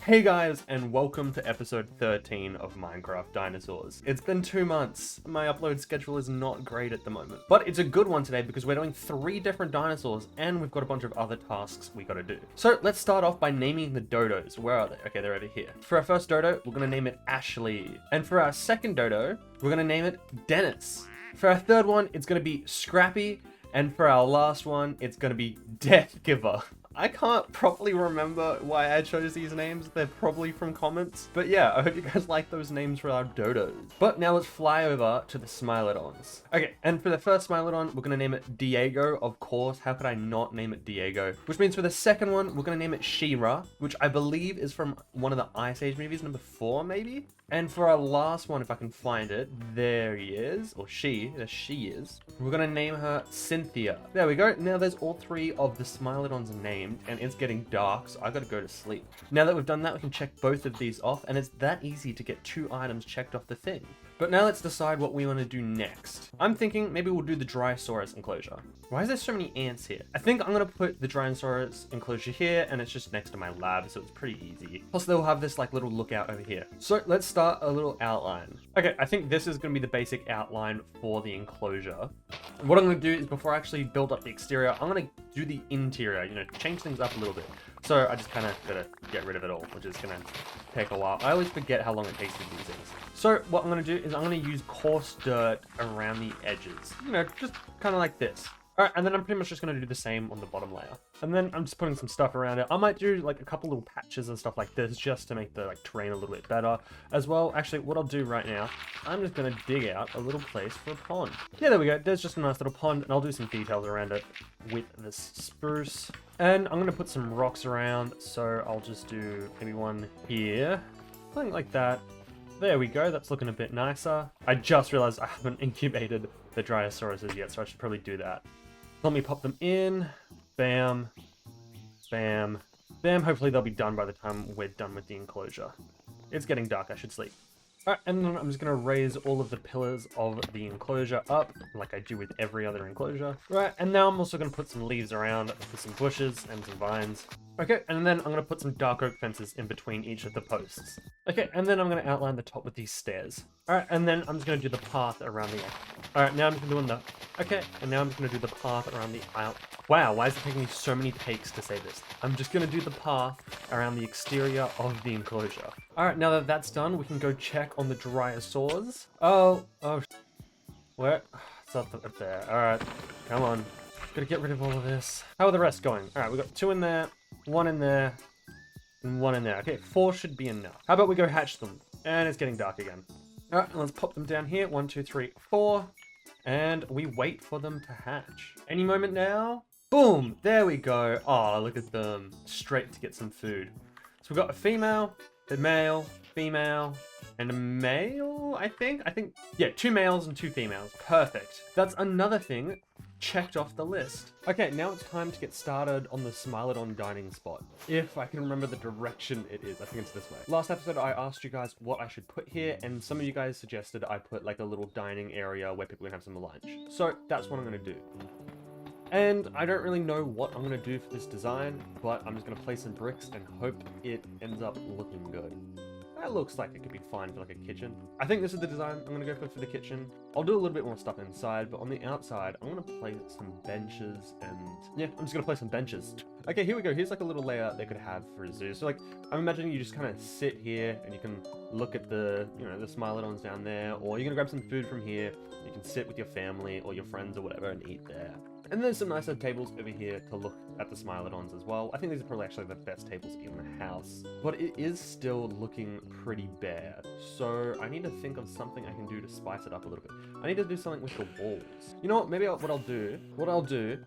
Hey guys, and welcome to episode 13 of Minecraft Dinosaurs. It's been 2 months. My upload schedule is not great at the moment, but it's a good one today because we're doing 3 different dinosaurs and we've got a bunch of other tasks we gotta do. So let's start off by naming the dodos. Where are they? Okay, they're over here. For our first dodo, we're gonna name it Ashley. And for our second dodo, we're gonna name it Dennis. For our third one, it's gonna be Scrappy. And for our last one, it's gonna be Death Giver. I can't properly remember why I chose these names. They're probably from comments. But yeah, I hope you guys like those names for our dodos. But now let's fly over to the Smilodons. Okay, and for the first Smilodon, we're gonna name it Diego, of course. How could I not name it Diego? Which means for the second one, we're gonna name it She-Ra, which I believe is from one of the Ice Age movies, number 4 maybe? And for our last one, if I can find it, there he is, or she is. We're gonna name her Cynthia. There we go. Now there's all 3 of the Smilodons named, and it's getting dark, so I gotta go to sleep. Now that we've done that, we can check both of these off, and it's that easy to get 2 items checked off the thing. But now let's decide what we want to do next. I'm thinking maybe we'll do the Dryosaurus enclosure. Why is there so many ants here? I think I'm going to put the Dryosaurus enclosure here, and it's just next to my lab, so it's pretty easy. Plus they'll have this like little lookout over here. So let's start a little outline. Okay, I think this is going to be the basic outline for the enclosure. And what I'm going to do is before I actually build up the exterior, I'm going to do the interior, you know, change things up a little bit. So I just kind of gotta get rid of it all, which is gonna take a while. I always forget how long it takes to do things. So what I'm gonna do is I'm gonna use coarse dirt around the edges. You know, just kind of like this. All right, and then I'm pretty much just gonna do the same on the bottom layer. And then I'm just putting some stuff around it. I might do like a couple little patches and stuff like this just to make the like terrain a little bit better as well. Actually, what I'll do right now, I'm just gonna dig out a little place for a pond. Yeah, there we go. There's just a nice little pond, and I'll do some details around it with this spruce. And I'm gonna put some rocks around, so I'll just do maybe one here, something like that. There we go, that's looking a bit nicer. I just realized I haven't incubated the Dryosauruses yet, so I should probably do that. Let me pop them in. Bam, bam, bam. Hopefully they'll be done by the time we're done with the enclosure. It's getting dark, I should sleep. Alright, and then I'm just going to raise all of the pillars of the enclosure up, like I do with every other enclosure. Right, and now I'm also going to put some leaves around with some bushes and some vines. Okay, and then I'm going to put some dark oak fences in between each of the posts. Okay, and then I'm going to outline the top with these stairs. Alright, and then I'm just going to do the path around the... Alright, now I'm just doing the... Okay, and now I'm just going to do the path around the out... Wow, why is it taking me so many takes to say this? I'm just going to do the path around the exterior of the enclosure. Alright, now that that's done, we can go check on the Dryosaurs. Where? It's up there. Alright, come on. Gotta get rid of all of this. How are the rest going? Alright, we got 2 in there, 1 in there, and 1 in there. Okay, 4 should be enough. How about we go hatch them? And it's getting dark again. Alright, let's pop them down here. 1, 2, 3, 4. And we wait for them to hatch. Any moment now. Boom! There we go. Oh, look at them. Straight to get some food. So we've got a female, a male, female, and a male, I think? Yeah, 2 males and 2 females. Perfect. That's another thing checked off the list. Okay, now it's time to get started on the Smilodon dining spot. If I can remember the direction it is, I think it's this way. Last episode, I asked you guys what I should put here, and some of you guys suggested I put like a little dining area where people can have some lunch. So that's what I'm gonna do. And I don't really know what I'm going to do for this design, but I'm just going to place some bricks and hope it ends up looking good. That looks like it could be fine for like a kitchen. I think this is the design I'm going to go for the kitchen. I'll do a little bit more stuff inside, but on the outside, I'm going to place some benches and... Yeah, I'm just going to place some benches. Okay, here we go. Here's like a little layout they could have for a zoo. So like, I'm imagining you just kind of sit here and you can look at the, you know, the Smilodons down there, or you're going to grab some food from here. You can sit with your family or your friends or whatever and eat there. And there's some nicer tables over here to look at the Smilodons as well. I think these are probably actually the best tables in the house. But it is still looking pretty bare. So I need to think of something I can do to spice it up a little bit. I need to do something with the walls. You know what? Maybe what I'll do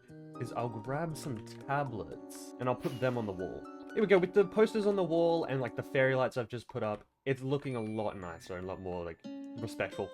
is I'll grab some tablets and I'll put them on the wall. Here we go. With the posters on the wall and like the fairy lights I've just put up, it's looking a lot nicer and a lot more like respectful.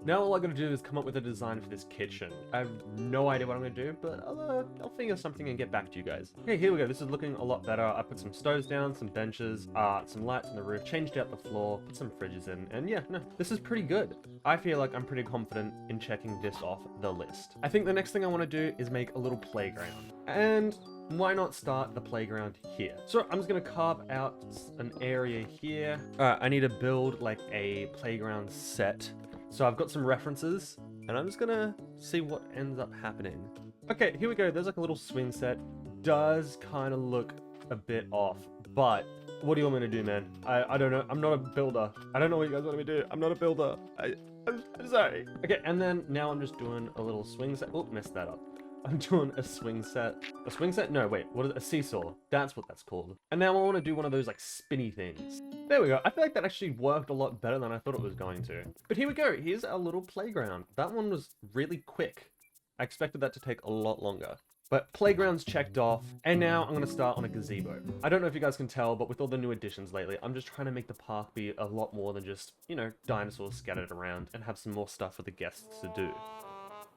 Now all I gotta do is come up with a design for this kitchen. I have no idea what I'm gonna do, but I'll figure something and get back to you guys. Okay, here we go. This is looking a lot better. I put some stoves down, some benches, some lights on the roof, changed out the floor, put some fridges in, and yeah, no, this is pretty good. I feel like I'm pretty confident in checking this off the list. I think the next thing I want to do is make a little playground. And why not start the playground here? So I'm just gonna carve out an area here. Alright, I need to build like a playground set. So I've got some references, and I'm just gonna see what ends up happening. Okay, here we go. There's like a little swing set. Does kind of look a bit off, but what do you want me to do, man? I don't know. I'm not a builder. I don't know what you guys want me to do. I'm not a builder. I'm sorry. Okay, and then now I'm just doing a little swing set. Oh, messed that up. I'm doing a swing set. A swing set? No, wait. What is it? A seesaw. That's what that's called. And now I want to do one of those like spinny things. There we go. I feel like that actually worked a lot better than I thought it was going to. But here we go. Here's our little playground. That one was really quick. I expected that to take a lot longer. But playground's checked off, and now I'm gonna start on a gazebo. I don't know if you guys can tell, but with all the new additions lately, I'm just trying to make the park be a lot more than just, you know, dinosaurs scattered around, and have some more stuff for the guests to do.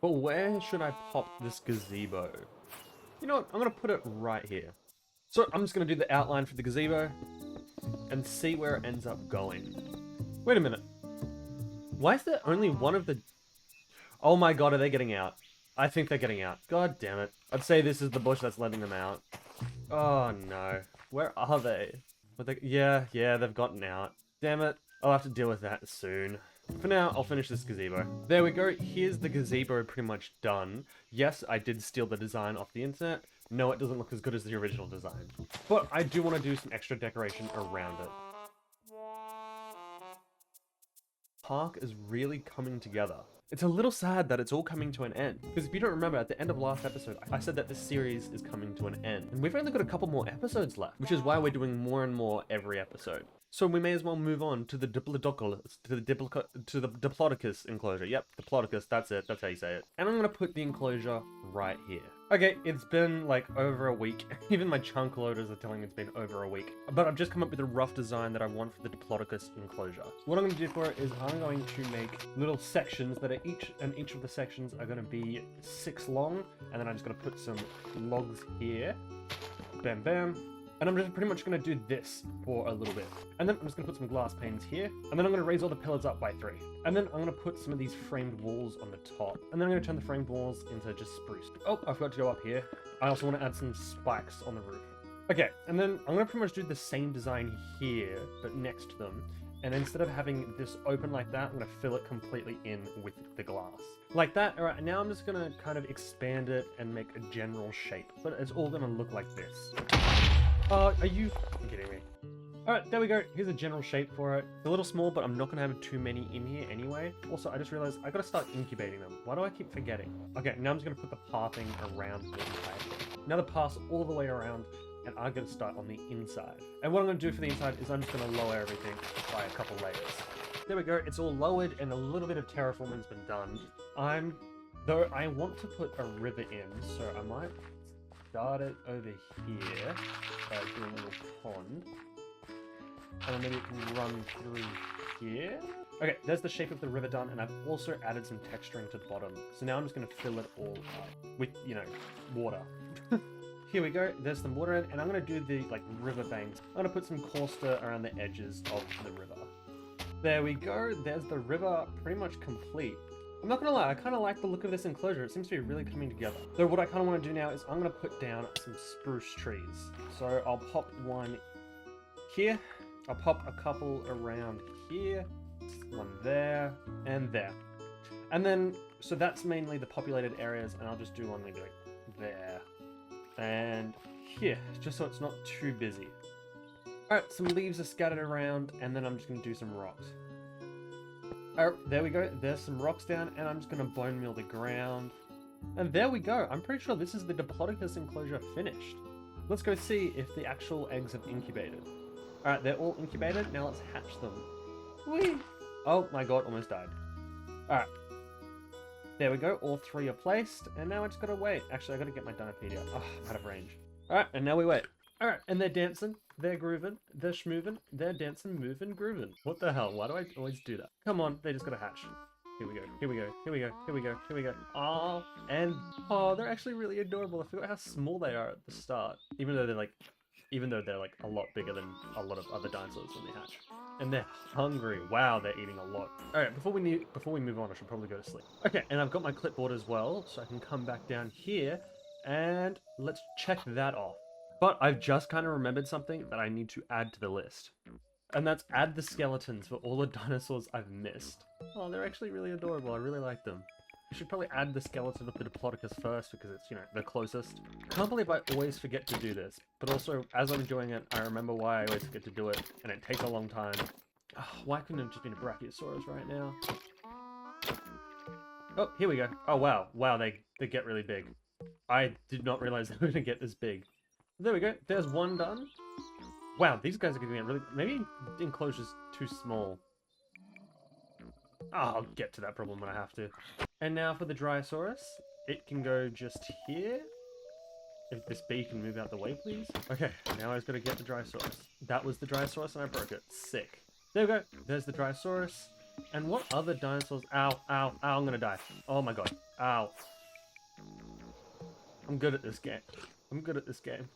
But where should I pop this gazebo? You know what? I'm gonna put it right here. So I'm just gonna do the outline for the gazebo and see where it ends up going. Wait a minute. Why is there only one of the... Oh my god, are they getting out? I think they're getting out. God damn it. I'd say this is the bush that's letting them out. Oh no. Where are they? Yeah, they've gotten out. Damn it. I'll have to deal with that soon. For now, I'll finish this gazebo. There we go. Here's the gazebo pretty much done. Yes, I did steal the design off the internet. No, it doesn't look as good as the original design. But I do want to do some extra decoration around it. Park is really coming together. It's a little sad that it's all coming to an end. Because if you don't remember, at the end of last episode, I said that this series is coming to an end. And we've only got a couple more episodes left, which is why we're doing more and more every episode. So we may as well move on to the Diplodocus enclosure. Yep, Diplodocus, that's it, that's how you say it. And I'm gonna put the enclosure right here. Okay, it's been like over a week. Even my chunk loaders are telling me it's been over a week. But I've just come up with a rough design that I want for the Diplodocus enclosure. What I'm gonna do for it is I'm going to make little sections that are each of the sections are gonna be 6 long. And then I'm just gonna put some logs here. Bam, bam. And I'm just pretty much going to do this for a little bit. And then I'm just going to put some glass panes here. And then I'm going to raise all the pillars up by 3. And then I'm going to put some of these framed walls on the top. And then I'm going to turn the framed walls into just spruce. Oh, I forgot to go up here. I also want to add some spikes on the roof. Okay, and then I'm going to pretty much do the same design here, but next to them. And instead of having this open like that, I'm going to fill it completely in with the glass. Like that. All right, now I'm just going to kind of expand it and make a general shape. But it's all going to look like this. Are you kidding me? Alright, there we go. Here's a general shape for it. It's a little small, but I'm not going to have too many in here anyway. Also, I just realized I got to start incubating them. Why do I keep forgetting? Okay, now I'm just going to put the pathing around the entire thing. Now the path's all the way around, and I'm going to start on the inside. And what I'm going to do for the inside is I'm just going to lower everything by a couple layers. There we go. It's all lowered, and a little bit of terraforming's been done. Though I want to put a river in, so I might start it over here by doing a little pond. And then maybe it can run through here. Okay, there's the shape of the river done, and I've also added some texturing to the bottom. So now I'm just going to fill it all up with, you know, water. Here we go, there's some water in, and I'm going to do the, like, river banks. I'm going to put some coaster around the edges of the river. There we go, there's the river pretty much complete. I'm not gonna lie, I kind of like the look of this enclosure. It seems to be really coming together. So what I kind of want to do now is I'm going to put down some spruce trees. So I'll pop one here. I'll pop a couple around here. One there and there. And then, so that's mainly the populated areas, and I'll just do one maybe like there. And here, just so it's not too busy. Alright, some leaves are scattered around, and then I'm just going to do some rocks. Alright, there we go. There's some rocks down, and I'm just going to bone meal the ground. And there we go. I'm pretty sure this is the Diplodocus enclosure finished. Let's go see if the actual eggs have incubated. Alright, they're all incubated. Now let's hatch them. Whee! Oh my god, almost died. Alright. There we go. All 3 are placed, and now I just gotta wait. Actually, I gotta get my Dinopedia. Oh, I'm out of range. Alright, and now we wait. Alright, and they're dancing, they're grooving, they're schmooving, they're dancing, moving, grooving. What the hell? Why do I always do that? Come on, they just gotta hatch. Here we go. Here we go. Here we go. Here we go. Here we go. Oh, and oh, they're actually really adorable. I forgot how small they are at the start, even though they're like a lot bigger than a lot of other dinosaurs when they hatch. And they're hungry. Wow, they're eating a lot. All right, before we move on, I should probably go to sleep. Okay, and I've got my clipboard as well, so I can come back down here and let's check that off. But I've just kind of remembered something that I need to add to the list. And that's add the skeletons for all the dinosaurs I've missed. Oh, they're actually really adorable. I really like them. I should probably add the skeleton of the Diplodocus first because it's, you know, the closest. I can't believe I always forget to do this, but also as I'm doing it, I remember why I always forget to do it, and it takes a long time. Oh, why couldn't it have just been a Brachiosaurus right now? Oh, here we go. Oh, wow. Wow, they get really big. I did not realize they were going to get this big. There we go. There's one done. Wow, these guys are going to get really... Maybe the enclosure's too small. Oh, I'll get to that problem when I have to. And now for the Dryosaurus. It can go just here. If this bee can move out the way, please. Okay, now I just got to get the Dryosaurus. That was the Dryosaurus and I broke it. Sick. There we go. There's the Dryosaurus. And what other dinosaurs? Ow, ow, ow, I'm going to die. Oh my god. Ow. I'm good at this game. I'm good at this game.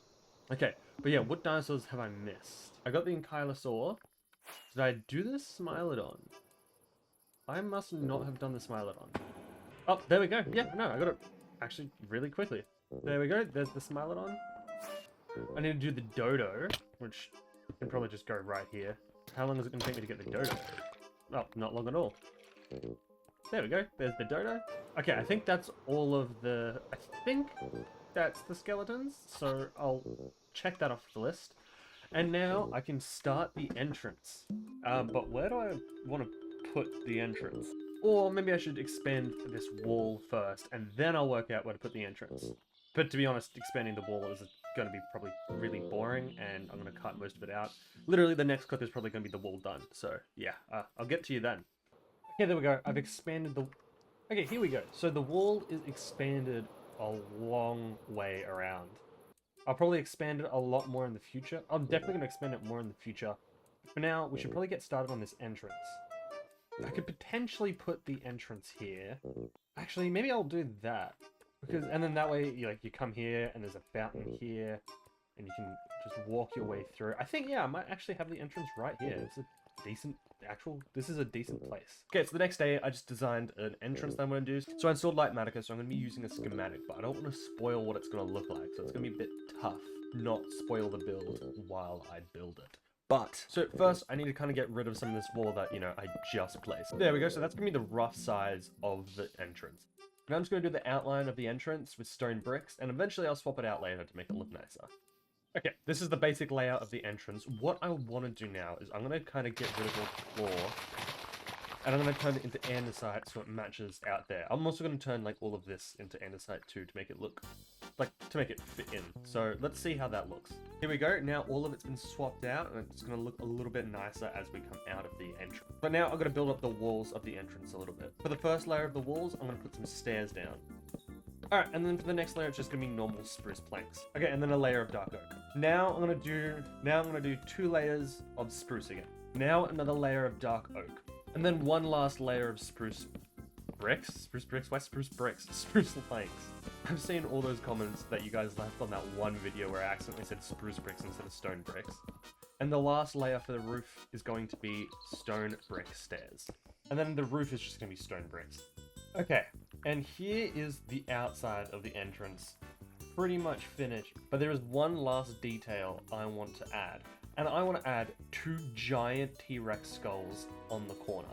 Okay, but yeah, what dinosaurs have I missed? I got the Ankylosaur. Did I do the Smilodon? I must not have done the Smilodon. Oh, there we go. Yeah, no, I got it actually really quickly. There we go. There's the Smilodon. I need to do the Dodo, which can probably just go right here. How long is it going to take me to get the Dodo? Oh, not long at all. There we go. There's the Dodo. Okay, I think that's all of the... I think that's the skeletons. So I'll check that off the list. And now I can start the entrance. But where do I want to put the entrance? Or maybe I should expand this wall first, and then I'll work out where to put the entrance. But to be honest, expanding the wall is going to be probably really boring, and I'm going to cut most of it out. Literally, the next clip is probably going to be the wall done. So, yeah, I'll get to you then. Okay, there we go. I've expanded the... Okay, here we go. So the wall is expanded a long way around. I'll probably expand it a lot more in the future. I'm definitely going to expand it more in the future. For now, we should probably get started on this entrance. I could potentially put the entrance here. Actually, maybe I'll do that. Because, and then that way, you come here, and there's a fountain here, and you can just walk your way through. I think, yeah, I might actually have the entrance right here. It's a decent, this is a decent place. Okay, so the next day, I just designed an entrance that I'm going to do. So I installed Lightmatica, so I'm going to be using a schematic, but I don't want to spoil what it's going to look like, so it's going to be a bit tough, not spoil the build while I build it. But, so first, I need to kind of get rid of some of this wall that, I just placed. There we go, so that's going to be the rough size of the entrance. Now I'm just going to do the outline of the entrance with stone bricks, and eventually I'll swap it out later to make it look nicer. Okay, this is the basic layout of the entrance. What I want to do now is I'm going to kind of get rid of all the floor, and I'm going to turn it into andesite so it matches out there. I'm also going to turn all of this into andesite too to make it look, to make it fit in. So let's see how that looks. Here we go. Now all of it's been swapped out, and it's going to look a little bit nicer as we come out of the entrance. But now I'm going to build up the walls of the entrance a little bit. For the first layer of the walls, I'm going to put some stairs down. Alright, and then for the next layer, it's just going to be normal spruce planks. Okay, and then a layer of dark oak. Now I'm going to do 2 layers of spruce again. Now another layer of dark oak. And then one last layer of spruce bricks? Spruce bricks? Why spruce bricks? Spruce planks. I've seen all those comments that you guys left on that one video where I accidentally said spruce bricks instead of stone bricks. And the last layer for the roof is going to be stone brick stairs. And then the roof is just going to be stone bricks. Okay, and here is the outside of the entrance. Pretty much finished, but there is one last detail I want to add. And I want to add 2 giant T-Rex skulls on the corner.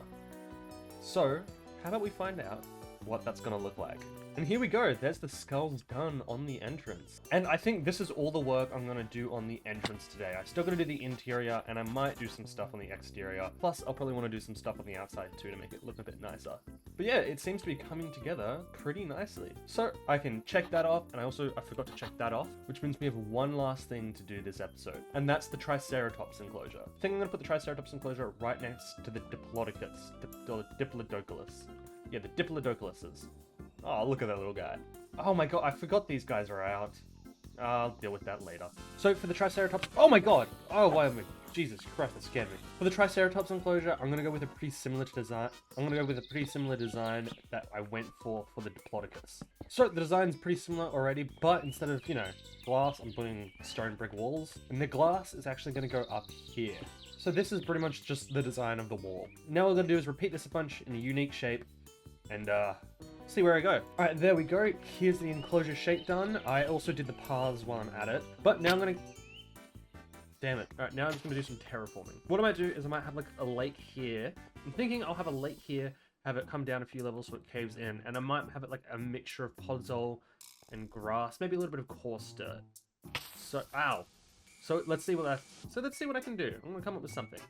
So, how about we find out what that's going to look like? And here we go, there's the skulls done on the entrance. And I think this is all the work I'm going to do on the entrance today. I'm still going to do the interior, and I might do some stuff on the exterior. Plus, I'll probably want to do some stuff on the outside too to make it look a bit nicer. But yeah, it seems to be coming together pretty nicely. So I can check that off, and I forgot to check that off, which means we have one last thing to do this episode, and that's the Triceratops enclosure. I think I'm going to put the Triceratops enclosure right next to the Diplodocus, Diplodocus. Yeah, the Diplodoculuses. Oh, look at that little guy. Oh my god, I forgot these guys are out. I'll deal with that later. So for the Triceratops... Oh my god! Oh, why am I... Jesus Christ, that scared me. For the Triceratops enclosure, I'm gonna go with a pretty similar design. That I went for the Diplodocus. So the design's pretty similar already, but instead of, glass, I'm putting stone brick walls. And the glass is actually gonna go up here. So this is pretty much just the design of the wall. Now what we're gonna do is repeat this a bunch in a unique shape and see where I go. All right, there we go. Here's the enclosure shape done. I also did the paths while I'm at it, but now I'm gonna, damn it. All right, now I'm just gonna do some terraforming. What I might do is I might have like a lake here. I'm thinking I'll have a lake here, have it come down a few levels so it caves in, and I might have it like a mixture of podzol and grass, maybe a little bit of coarse dirt. So, ow. So let's see what I can do. I'm gonna come up with something.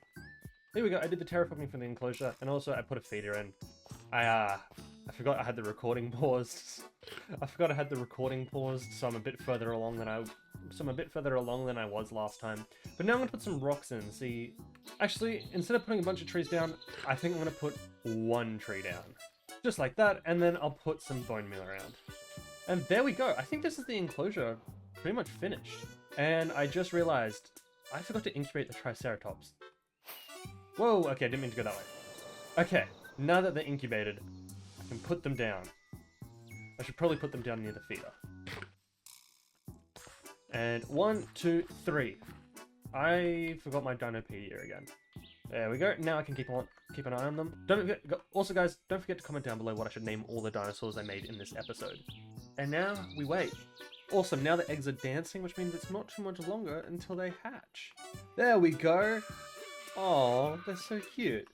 Here we go. I did the terraforming for the enclosure, and also I put a feeder in. I forgot I had the recording paused. So I'm a bit further along than I was last time. But now I'm gonna put some rocks in. See, actually, instead of putting a bunch of trees down, I think I'm gonna put one tree down, just like that, and then I'll put some bone meal around. And there we go. I think this is the enclosure pretty much finished. And I just realized I forgot to incubate the Triceratops. Whoa, okay, I didn't mean to go that way. Okay, now that they're incubated, I can put them down. I should probably put them down near the feeder. And 1, 2, 3. I forgot my Dinopedia again. There we go. Now I can keep an eye on them. Also, guys, don't forget to comment down below what I should name all the dinosaurs I made in this episode. And now we wait. Awesome, now the eggs are dancing, which means it's not too much longer until they hatch. There we go. Oh, they're so cute.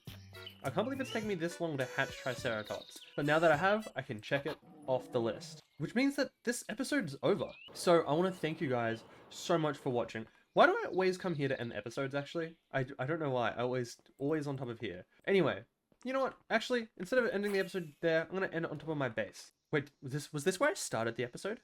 I can't believe it's taken me this long to hatch Triceratops. But now that I have, I can check it off the list. Which means that this episode is over. So I want to thank you guys so much for watching. Why do I always come here to end the episodes, actually? I don't know why. I always on top of here. Anyway, you know what? Actually, instead of ending the episode there, I'm going to end it on top of my base. Wait, was this where I started the episode?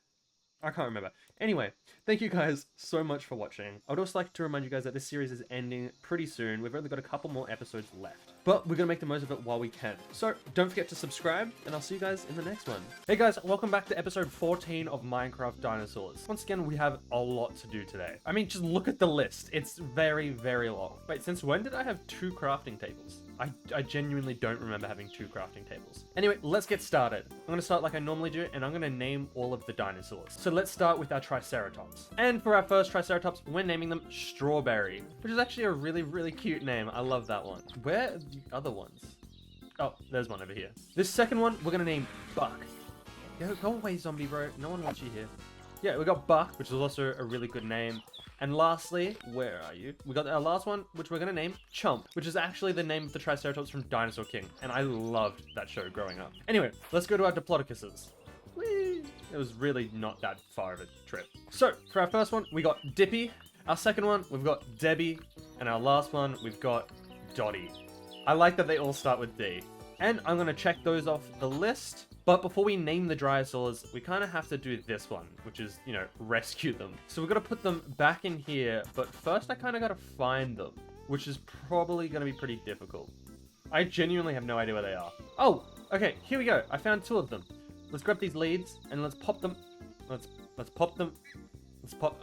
I can't remember. Anyway, thank you guys so much for watching. I would also like to remind you guys that this series is ending pretty soon. We've only got a couple more episodes left, but we're gonna make the most of it while we can. So don't forget to subscribe, and I'll see you guys in the next one. Hey guys, welcome back to episode 14 of Minecraft Dinosaurs. Once again, we have a lot to do today. I mean, just look at the list. It's very, very long. Wait, since when did I have 2 crafting tables? I genuinely don't remember having 2 crafting tables. Anyway, let's get started. I'm gonna start like I normally do, and I'm gonna name all of the dinosaurs. So let's start with our Triceratops. And for our first Triceratops, we're naming them Strawberry, which is actually a really, really cute name. I love that one. Where are the other ones? Oh, there's one over here. This second one, we're gonna name Buck. Yo, go away, zombie bro. No one wants you here. Yeah, we got Buck, which is also a really good name. And lastly, where are you? We got our last one, which we're gonna name Chomp, which is actually the name of the Triceratops from Dinosaur King. And I loved that show growing up. Anyway, let's go to our Diplodocuses. Whee! It was really not that far of a trip. So, for our first one, we got Dippy. Our second one, we've got Debbie. And our last one, we've got Dottie. I like that they all start with D. And I'm gonna check those off the list. But before we name the dinosaurs, we kind of have to do this one, which is, rescue them. So we're going to put them back in here, but first I kind of got to find them, which is probably going to be pretty difficult. I genuinely have no idea where they are. Oh, okay, here we go. I found 2 of them. Let's grab these leads and let's pop them. Let's pop them.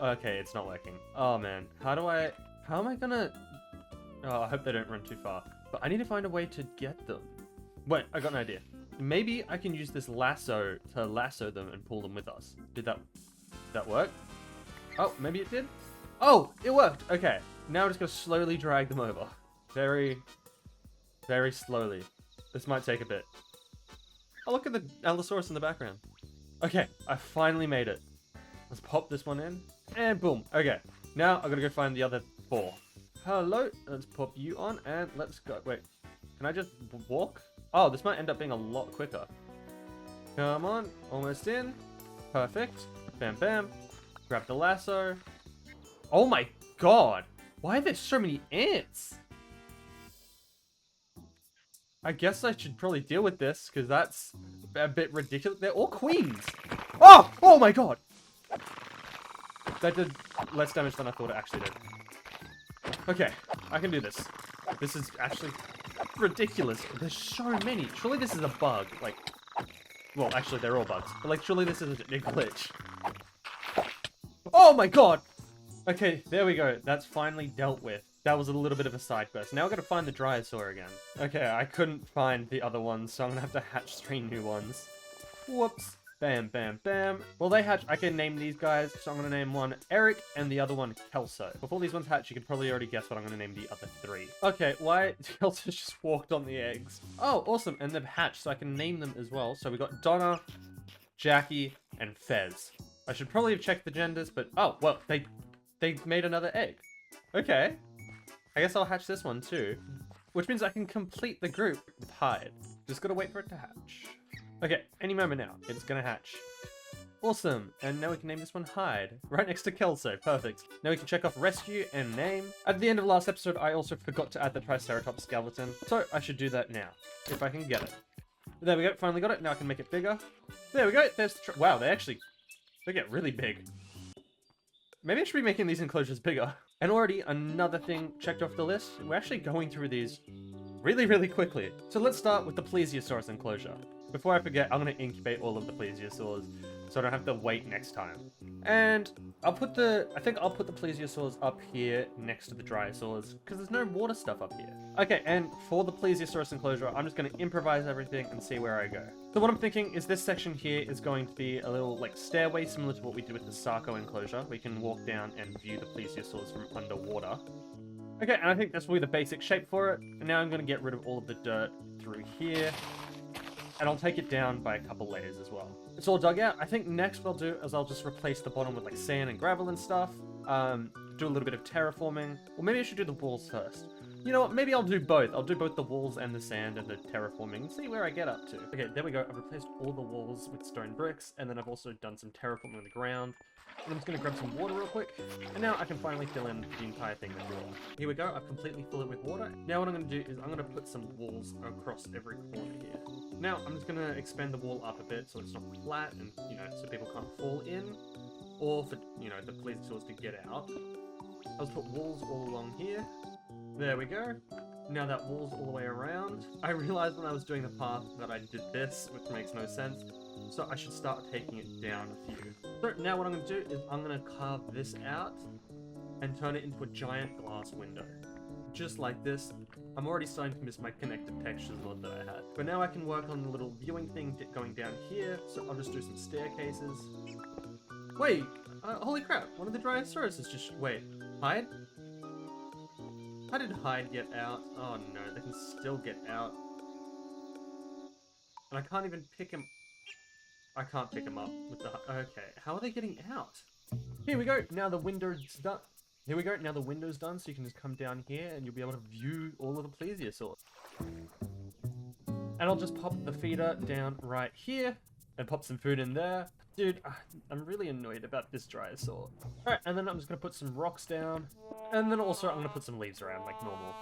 Okay, it's not working. Oh man, how am I gonna, oh, I hope they don't run too far. But I need to find a way to get them. Wait, I got an idea. Maybe I can use this lasso to lasso them and pull them with us. Did that work? Oh, maybe it did? Oh, it worked! Okay, now I'm just gonna slowly drag them over. Very, very slowly. This might take a bit. Oh, look at the Allosaurus in the background. Okay, I finally made it. Let's pop this one in, and boom. Okay, now I'm gonna go find the other 4. Hello, let's pop you on, and let's go. Wait, can I just walk? Oh, this might end up being a lot quicker. Come on, almost in. Perfect. Bam, bam. Grab the lasso. Oh my god! Why are there so many ants? I guess I should probably deal with this, because that's a bit ridiculous. They're all queens! Oh! Oh my god! That did less damage than I thought it actually did. Okay, I can do this. This is actually ridiculous. There's so many. Surely this is a bug. Like, well, actually, they're all bugs. But, like, surely this isn't a glitch. Oh my god! Okay, there we go. That's finally dealt with. That was a little bit of a side quest. Now I've got to find the Dinosaur again. Okay, I couldn't find the other ones, so I'm gonna have to hatch 3 new ones. Whoops. Bam, bam, bam. Well, they hatch. I can name these guys, so I'm gonna name one Eric and the other one Kelso. Before these ones hatch, you can probably already guess what I'm gonna name the other 3. Okay, why? Kelso just walked on the eggs. Oh, awesome, and they've hatched, so I can name them as well. So we got Donna, Jackie, and Fez. I should probably have checked the genders, but oh, well, they made another egg. Okay. I guess I'll hatch this one too, which means I can complete the group with Hyde. Just gotta wait for it to hatch. Okay, any moment now, it's gonna hatch. Awesome, and now we can name this one Hyde, right next to Kelso, perfect. Now we can check off rescue and name. At the end of last episode, I also forgot to add the Triceratops skeleton, so I should do that now, if I can get it. There we go, finally got it, now I can make it bigger. There we go, there's the wow, they get really big. Maybe I should be making these enclosures bigger. And already another thing checked off the list. We're actually going through these really, really quickly. So let's start with the Plesiosaurus enclosure. Before I forget, I'm going to incubate all of the Plesiosaurs so I don't have to wait next time. And I think I'll put the Plesiosaurs up here next to the Dryosaurs because there's no water stuff up here. Okay, and for the Plesiosaurus enclosure, I'm just going to improvise everything and see where I go. So what I'm thinking is this section here is going to be a little like stairway similar to what we did with the Sarco enclosure. We can walk down and view the Plesiosaurs from underwater. Okay, and I think that's really the basic shape for it. And now I'm going to get rid of all of the dirt through here. And I'll take it down by a couple layers as well. It's all dug out. I think next what I'll do is I'll just replace the bottom with like sand and gravel and stuff. Do a little bit of terraforming. Or maybe I should do the walls first. You know what, maybe I'll do both. I'll do both the walls and the sand and the terraforming and see where I get up to. Okay, there we go. I've replaced all the walls with stone bricks, and then I've also done some terraforming on the ground. And I'm just gonna grab some water real quick, and now I can finally fill in the entire thing with water. Here we go, I've completely filled it with water. Now what I'm gonna do is I'm gonna put some walls across every corner here. Now I'm just gonna expand the wall up a bit so it's not flat and, you know, so people can't fall in, or for, you know, the plesiosaurs to get out. I'll just put walls all along here. There we go. Now that wall's all the way around. I realized when I was doing the path that I did this, which makes no sense. So I should start taking it down a few. So now what I'm going to do is I'm going to carve this out and turn it into a giant glass window. Just like this. I'm already starting to miss my connected textures mod that I had. But now I can work on the little viewing thing going down here. So I'll just do some staircases. Wait, holy crap, one of the Dinosaurs is just, wait, Hyde? How did Hyde get out? Oh no, they can still get out. And I can't even pick him. I can't pick him up with the... Okay, how are they getting out? Here we go, now the window's done. Here we go, now the window's done, so you can just come down here and you'll be able to view all of the plesiosaurs. And I'll just pop the feeder down right here and pop some food in there. Dude, I'm really annoyed about this Dryosaur. Alright, and then I'm just going to put some rocks down. And then also I'm going to put some leaves around like normal.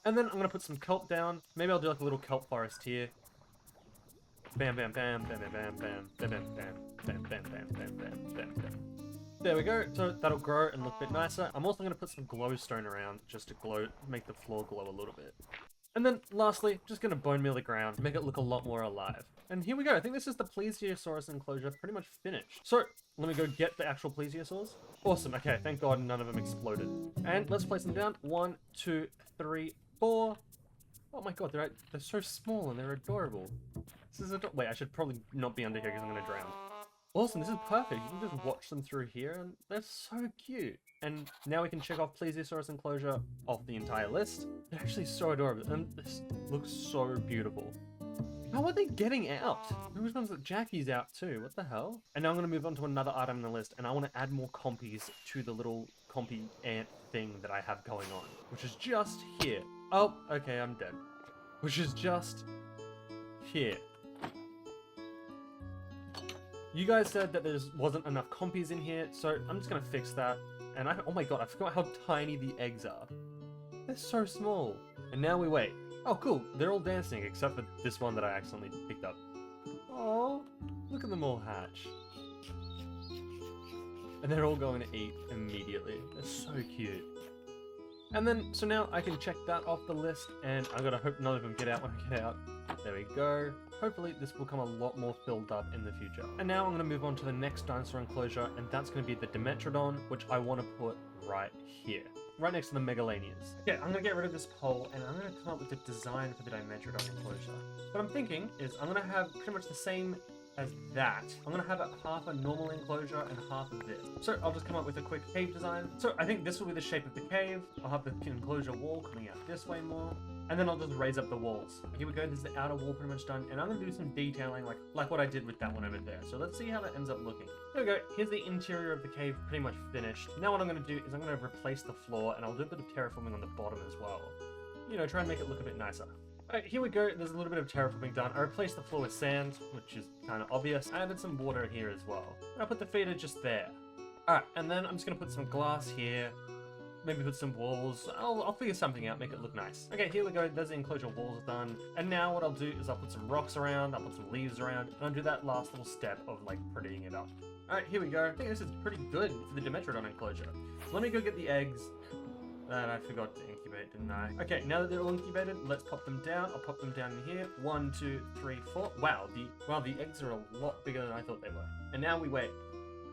And then I'm going to put some kelp down. Maybe I'll do like a little kelp forest here. Bam, bam, bam, bam, bam, bam, bam, bam, bam, bam, bam, bam, bam, bam, bam, bam. There we go. So that'll grow and look a bit nicer. I'm also going to put some glowstone around just to glow, make the floor glow a little bit. And then lastly, just going to bone meal the ground, make it look a lot more alive. And here we go. I think this is the Plesiosaurus enclosure pretty much finished. So let me go get the actual Plesiosaurs. Awesome. Okay, thank God none of them exploded. And let's place them down. 1, 2, 3, 4. Oh my God, they're so small and they're adorable. This is wait, I should probably not be under here because I'm going to drown. Awesome, this is perfect. You can just watch them through here and they're so cute. And now we can check off Plesiosaurus enclosure off the entire list. They're actually so adorable and this looks so beautiful. How are they getting out? Which one's that Jackie's out too? What the hell? And now I'm going to move on to another item on the list and I want to add more compies to the little compy ant thing that I have going on. Which is just here. Oh, okay, I'm dead. Which is just here. You guys said that there wasn't enough compies in here, so I'm just going to fix that. And oh my God, I forgot how tiny the eggs are. They're so small. And now we wait. Oh cool, they're all dancing except for this one that I accidentally picked up. Oh, look at them all hatch. And they're all going to eat immediately. They're so cute. And then, so now I can check that off the list, and I gotta hope none of them get out when I get out. There we go. Hopefully this will become a lot more filled up in the future. And now I'm gonna move on to the next dinosaur enclosure, and that's gonna be the Dimetrodon, which I want to put right here. right next to the Megalanias. Okay, I'm gonna get rid of this pole, and I'm gonna come up with a design for the Dimetrodon enclosure. What I'm thinking is I'm gonna have pretty much the same as that. I'm gonna have it half a normal enclosure and half of this. So I'll just come up with a quick cave design. So I think this will be the shape of the cave. I'll have the enclosure wall coming out this way more. And then I'll just raise up the walls. Here we go, there's the outer wall pretty much done. And I'm gonna do some detailing like what I did with that one over there. So let's see how that ends up looking. Here we go, here's the interior of the cave pretty much finished. Now what I'm gonna do is I'm gonna replace the floor, and I'll do a bit of terraforming on the bottom as well. You know, try and make it look a bit nicer. Alright, here we go, there's a little bit of terraforming done. I replaced the floor with sand, which is kind of obvious. I added some water here as well. And I put the feeder just there. Alright, and then I'm just gonna put some glass here. Maybe put some walls. I'll figure something out, make it look nice. Okay, here we go, there's the enclosure walls done. And now what I'll do is I'll put some rocks around, I'll put some leaves around, and I'll do that last little step of like prettying it up. Alright, here we go. I think this is pretty good for the Dimetrodon enclosure. So let me go get the eggs that I forgot to incubate, didn't I? Okay, now that they're all incubated, let's pop them down. I'll pop them down in here. 1, 2, 3, 4. Wow, the eggs are a lot bigger than I thought they were. And now we wait.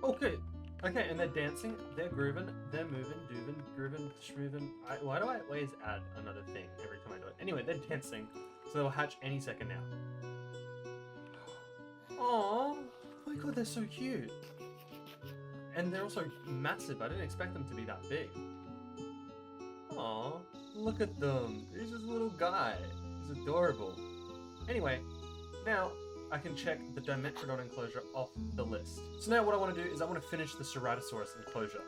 Okay. Okay, and they're dancing, they're grooving, they're moving, dooving, grooving, schmooving. Why do I always add another thing every time I do it? Anyway, they're dancing, so they'll hatch any second now. Aww, oh my god, they're so cute. And they're also massive, I didn't expect them to be that big. Aww, look at them. He's just a little guy. He's adorable. Anyway, now I can check the Dimetrodon enclosure off the list. So now what I want to do is I want to finish the Ceratosaurus enclosure.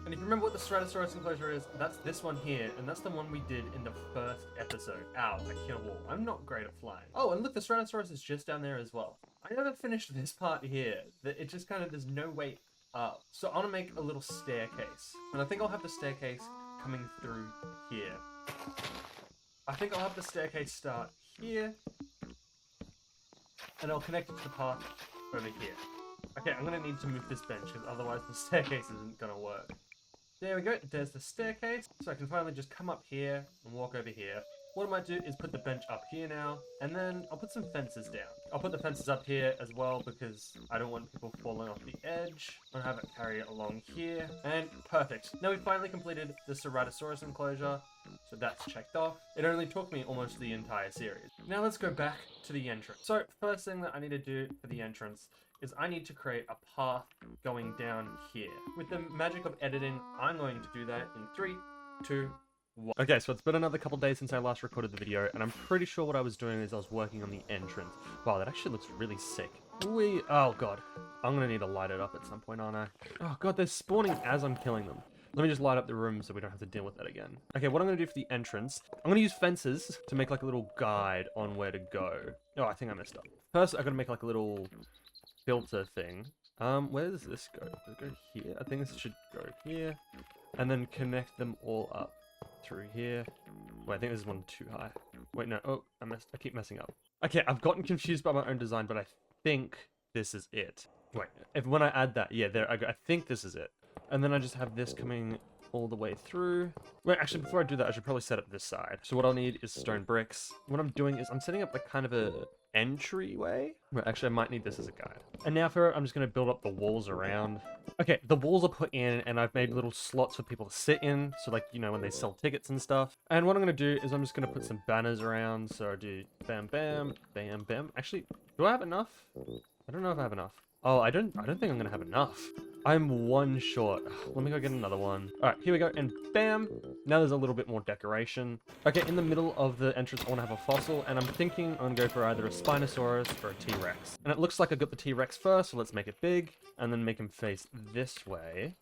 And if you remember what the Ceratosaurus enclosure is, that's this one here, and that's the one we did in the first episode. Ow, I hit a wall. I'm not great at flying. Oh, and look, the Ceratosaurus is just down there as well. I never finished this part here. It just kind of, there's no way up. So I want to make a little staircase. And I think I'll have the staircase coming through here. I think I'll have the staircase start here, and I'll connect it to the path over here. Okay, I'm gonna need to move this bench, because otherwise the staircase isn't gonna work. There we go, there's the staircase. So I can finally just come up here and walk over here. What I might do is put the bench up here now, and then I'll put some fences down. I'll put the fences up here as well, because I don't want people falling off the edge. I'll have it carry it along here, and perfect. Now we've finally completed the Ceratosaurus enclosure, so that's checked off. It only took me almost the entire series. Now let's go back to the entrance. So first thing that I need to do for the entrance is I need to create a path going down here. With the magic of editing, I'm going to do that in 3, 2, 1. Okay, so it's been another couple days since I last recorded the video, and I'm pretty sure what I was doing is I was working on the entrance. Wow, that actually looks really sick. Oh god. I'm gonna need to light it up at some point, aren't I? Oh god, they're spawning as I'm killing them. Let me just light up the room so we don't have to deal with that again. Okay, what I'm gonna do for the entrance, I'm gonna use fences to make like a little guide on where to go. Oh, I think I messed up. First, I'm gonna make like a little filter thing. Where does this go? Does it go here? I think this should go here. And then connect them all up through here. Wait, I think this is one too high. Wait, no. Oh, I keep messing up. Okay, I've gotten confused by my own design, but I think this is it. Wait, when I add that, yeah, there I go. I think this is it. And then I just have this coming all the way through. Wait, actually, before I do that, I should probably set up this side. So what I'll need is stone bricks. What I'm doing is I'm setting up like kind of a entryway. Well, actually, I might need this as a guide. And now for it, I'm just going to build up the walls around. Okay, the walls are put in, and I've made little slots for people to sit in. So like, you know, when they sell tickets and stuff. And what I'm going to do is I'm just going to put some banners around. So I do bam, bam, bam, bam. Actually, do I have enough? I don't know if I have enough. Oh, I don't think I'm gonna have enough. I'm one short. Let me go get another one. All right, here we go, and bam! Now there's a little bit more decoration. Okay, in the middle of the entrance, I want to have a fossil, and I'm thinking I'm gonna go for either a Spinosaurus or a T-Rex. And it looks like I got the T-Rex first, so let's make it big, and then make him face this way.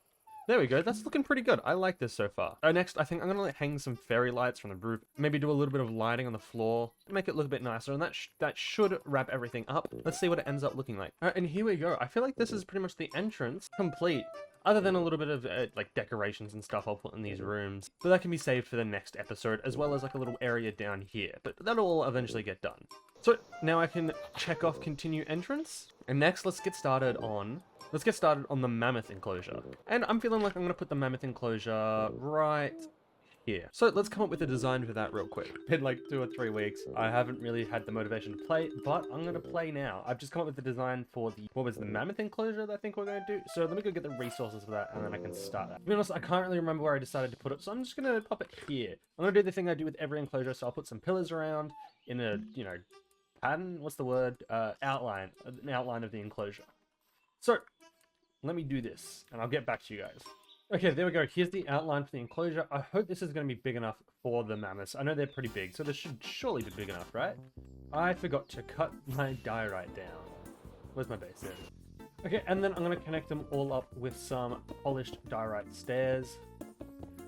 There we go, that's looking pretty good. I like this so far. Next, I think I'm gonna hang some fairy lights from the roof, maybe do a little bit of lighting on the floor, make it look a bit nicer, and that should wrap everything up. Let's see what it ends up looking like. All right, and here we go. I feel like this is pretty much the entrance complete, other than a little bit of like decorations and stuff I'll put in these rooms. But that can be saved for the next episode, as well as like a little area down here, but that'll all eventually get done. So now I can check off continue entrance, and next let's get started on the mammoth enclosure. And I'm feeling like I'm gonna put the mammoth enclosure right here. So let's come up with a design for that real quick. It's been like 2 or 3 weeks. I haven't really had the motivation to play, but I'm gonna play now. I've just come up with the design for the, what was the mammoth enclosure that I think we're gonna do. So let me go get the resources for that and then I can start that. To be honest, I can't really remember where I decided to put it, so I'm just gonna pop it here. I'm gonna do the thing I do with every enclosure, so I'll put some pillars around in a, you know, pattern, what's the word? Outline, an outline of the enclosure. So let me do this and I'll get back to you guys. Okay, there we go. Here's the outline for the enclosure. I hope this is going to be big enough for the mammoths. I know they're pretty big, so this should surely be big enough, right? I forgot to cut my diorite down. Where's my base? There. Okay, and then I'm going to connect them all up with some polished diorite stairs.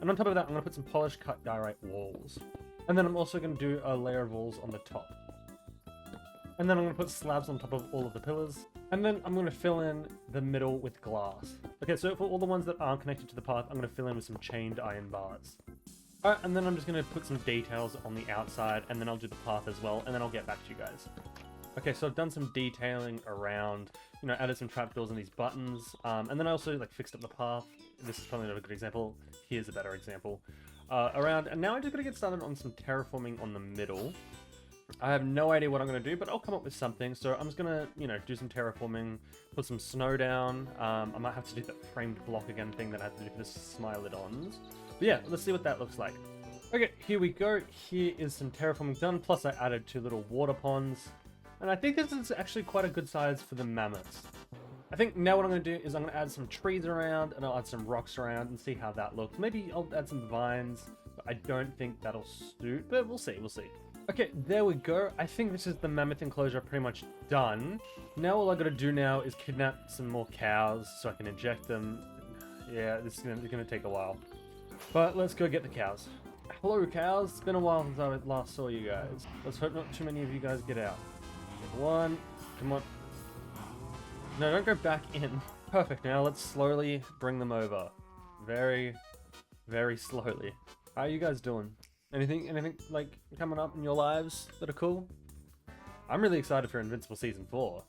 And on top of that, I'm going to put some polished cut diorite walls. And then I'm also going to do a layer of walls on the top. And then I'm going to put slabs on top of all of the pillars. And then I'm going to fill in the middle with glass. Okay, so for all the ones that aren't connected to the path, I'm going to fill in with some chained iron bars. Alright, and then I'm just going to put some details on the outside, and then I'll do the path as well, and then I'll get back to you guys. Okay, so I've done some detailing around, you know, added some trapdoors and these buttons, and then I also, like, fixed up the path. This is probably not a good example. Here's a better example. Around, and now I'm just going to get started on some terraforming on the middle. I have no idea what I'm going to do, but I'll come up with something. So I'm just going to, you know, do some terraforming, put some snow down. I might have to do that framed block again thing that I had to do for the Smilodons. But yeah, let's see what that looks like. Okay, here we go. Here is some terraforming done. Plus I added 2 little water ponds. And I think this is actually quite a good size for the mammoths. I think now what I'm going to do is I'm going to add some trees around and I'll add some rocks around and see how that looks. Maybe I'll add some vines, but I don't think that'll suit, but we'll see, we'll see. Okay, there we go. I think this is the mammoth enclosure pretty much done. Now all I gotta do now is kidnap some more cows so I can inject them. Yeah, this is gonna take a while. But let's go get the cows. Hello cows, it's been a while since I last saw you guys. Let's hope not too many of you guys get out. One, come on. No, don't go back in. Perfect, now let's slowly bring them over. Very, very slowly. How are you guys doing? Anything like coming up in your lives that are cool? I'm really excited for Invincible Season 4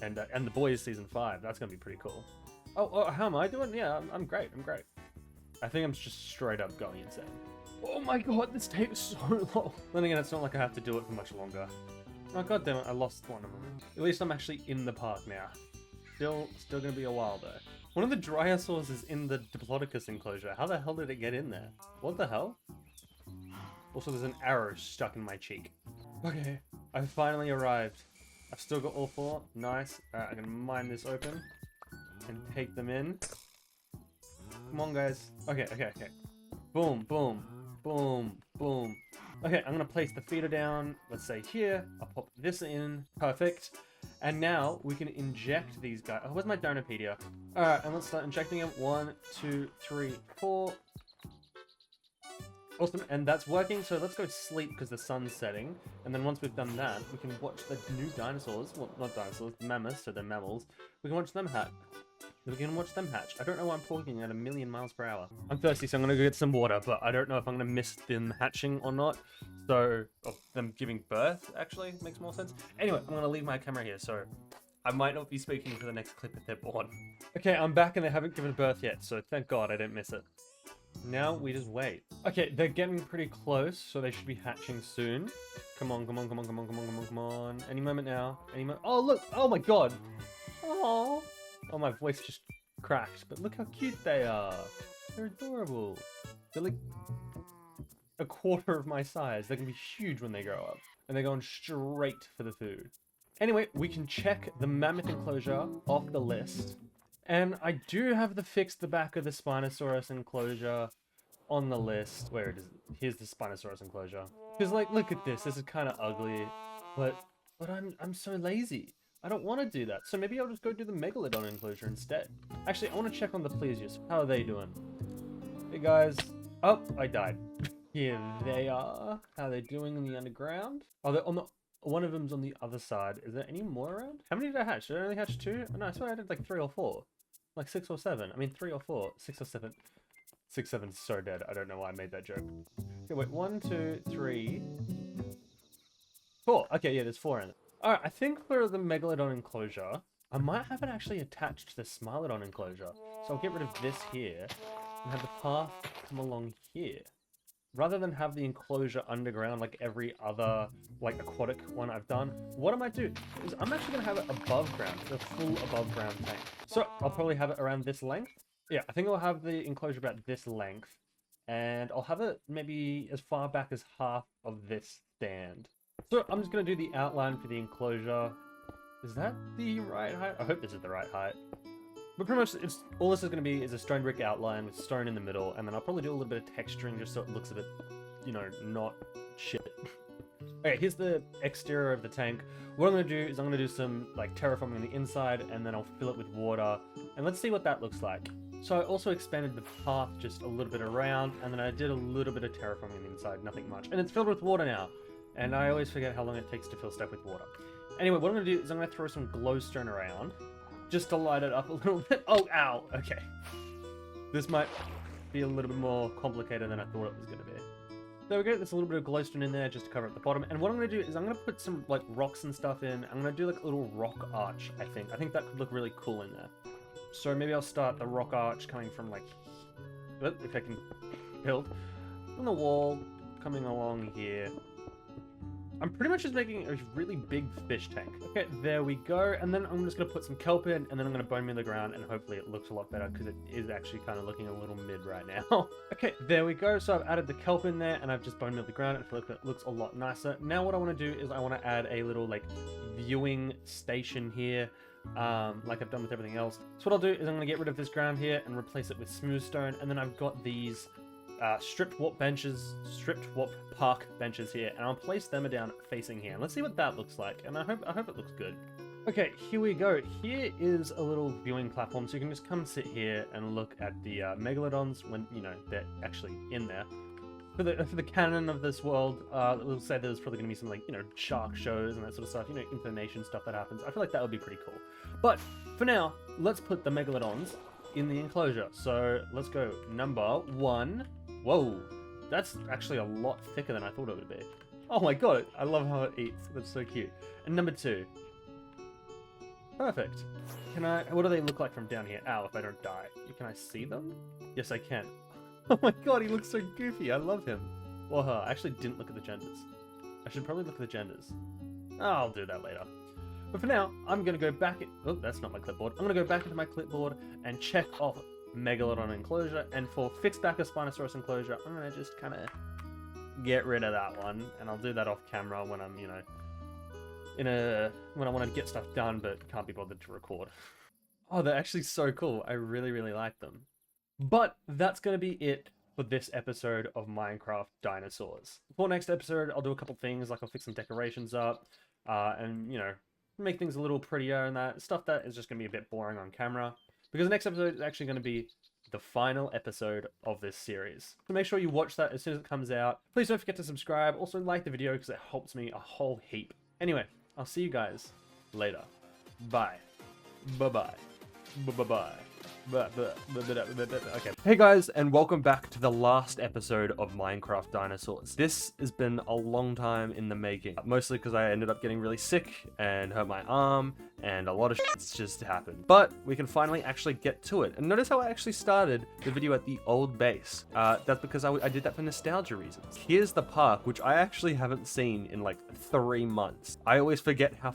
and The Boys Season 5. That's gonna be pretty cool. Oh, how am I doing? Yeah, I'm great. I'm great. I think I'm just straight up going insane. Oh my god, this takes so long. Then again, it's not like I have to do it for much longer. Oh god damn it, I lost one of them. At least I'm actually in the park now. Still gonna be a while though. One of the Dinosaurs is in the Diplodocus enclosure. How the hell did it get in there? What the hell? Also, there's an arrow stuck in my cheek. Okay, I finally arrived. I've still got all 4. Nice. Alright, I'm gonna mine this open and take them in. Come on, guys. Okay. Boom, boom, boom, boom. Okay, I'm gonna place the feeder down. Let's say here. I'll pop this in. Perfect. And now we can inject these guys. Oh, where's my Dinopedia? Alright, and let's start injecting them. 1, 2, 3, 4. Awesome, and that's working, so let's go sleep because the sun's setting. And then once we've done that, we can watch the new dinosaurs. Well, not dinosaurs, mammoths, so they're mammals. We can watch them hatch. We can watch them hatch. I don't know why I'm talking at 1,000,000 miles per hour. I'm thirsty, so I'm gonna go get some water, but I don't know if I'm gonna miss them hatching or not. So, or them giving birth, actually, makes more sense. Anyway, I'm gonna leave my camera here, so I might not be speaking for the next clip if they're born. Okay, I'm back and they haven't given birth yet, so thank God I didn't miss it. Now we just wait. Okay, they're getting pretty close, so they should be hatching soon. Come on. Any moment now. Oh, look! Oh my god! Oh, my voice just cracked. But look how cute they are. They're adorable. They're like a quarter of my size. They're gonna be huge when they grow up. And they're going straight for the food. Anyway, we can check the mammoth enclosure off the list. And I do have the back of the Spinosaurus enclosure on the list. Where it is? Here's the Spinosaurus enclosure. Because, like, look at this. This is kind of ugly. But I'm so lazy. I don't want to do that. So maybe I'll just go do the Megalodon enclosure instead. Actually, I want to check on the Plesius. How are they doing? Hey, guys. Oh, I died. Here they are. How are they doing in the underground? Oh, they're on the... One of them's on the other side. Is there any more around? How many did I hatch? Did I only hatch 2? Oh, no, I swear I did like 3 or 4. Like 6 or 7. I mean 3 or 4. 6 or 7. 6, 7's so dead. I don't know why I made that joke. Okay, wait. 1, 2, 3, 4. Okay, yeah, there's 4 in it. Alright, I think for the Megalodon enclosure, I might have it actually attached to the Smilodon enclosure. So I'll get rid of this here and have the path come along here. rather than have the enclosure underground like every other like aquatic one I've done, what I might do is I'm actually gonna have it above ground, the full above ground tank. So I'll probably have it around this length. Yeah, I think I'll have the enclosure about this length, and I'll have it maybe as far back as half of this stand. So I'm just gonna do the outline for the enclosure. Is that the right height? I hope this is the right height. But pretty much, all this is going to be is a stone brick outline with stone in the middle, and then I'll probably do a little bit of texturing just so it looks a bit, you know, not shit. Okay, here's the exterior of the tank. What I'm going to do is I'm going to do some, like, terraforming on the inside, and then I'll fill it with water, and let's see what that looks like. So I also expanded the path just a little bit around, and then I did a little bit of terraforming on the inside, nothing much. And it's filled with water now, and I always forget how long it takes to fill stuff with water. Anyway, what I'm going to do is I'm going to throw some glowstone around, just to light it up a little bit. Oh, ow, okay. This might be a little bit more complicated than I thought it was going to be. There we go, there's a little bit of glowstone in there just to cover up the bottom. And what I'm going to do is I'm going to put some, like, rocks and stuff in. I'm going to do, like, a little rock arch, I think. I think that could look really cool in there. So maybe I'll start the rock arch coming from, like, if I can build, from the wall, coming along here. I'm pretty much just making a really big fish tank. Okay, there we go. And then I'm just going to put some kelp in, and then I'm going to bone meal the ground, and hopefully it looks a lot better, because it is actually kind of looking a little mid right now. Okay, there we go. So I've added the kelp in there, and I've just bone mealed the ground. I feel like it looks a lot nicer. Now what I want to do is I want to add a little, like, viewing station here, like I've done with everything else. So what I'll do is I'm going to get rid of this ground here and replace it with smooth stone, and then I've got these stripped warp park benches here, and I'll place them down facing here. Let's see what that looks like, and I hope it looks good. Okay, here we go. Here is a little viewing platform, so you can just come sit here and look at the megalodons when, you know, they're actually in there. For the canon of this world, we'll say there's probably going to be some, like, you know, shark shows and that sort of stuff, you know, information stuff that happens. I feel like that would be pretty cool. But for now, let's put the megalodons in the enclosure. So let's go number 1. Whoa, that's actually a lot thicker than I thought it would be. Oh my god, I love how it eats. That's so cute. And number 2. Perfect. What do they look like from down here? Ow, if I don't die. Can I see them? Yes, I can. Oh my god, he looks so goofy. I love him. Or her. I actually didn't look at the genders. I should probably look at the genders. I'll do that later. But for now, I'm going to go back... Oh, that's not my clipboard. I'm going to go back into my clipboard and check off Megalodon enclosure, and for Fixbacker Spinosaurus enclosure, I'm gonna just kind of get rid of that one, and I'll do that off camera when I'm, you know, when I want to get stuff done but can't be bothered to record. Oh, they're actually so cool. I really, really like them. But that's gonna be it for this episode of Minecraft Dinosaurs. For next episode, I'll do a couple things, like I'll fix some decorations up, and, you know, make things a little prettier and that stuff that is just gonna be a bit boring on camera. Because the next episode is actually going to be the final episode of this series. So make sure you watch that as soon as it comes out. Please don't forget to subscribe. Also like the video because it helps me a whole heap. Anyway, I'll see you guys later. Bye. Bye-bye. Bye-bye. Okay. Hey guys, and welcome back to the last episode of Minecraft Dinosaurs. This has been a long time in the making, mostly because I ended up getting really sick and hurt my arm, and a lot of shit's just happened. But we can finally actually get to it. And notice how I actually started the video at the old base. That's because I did that for nostalgia reasons. Here's the park, which I actually haven't seen in like 3 months. I always forget how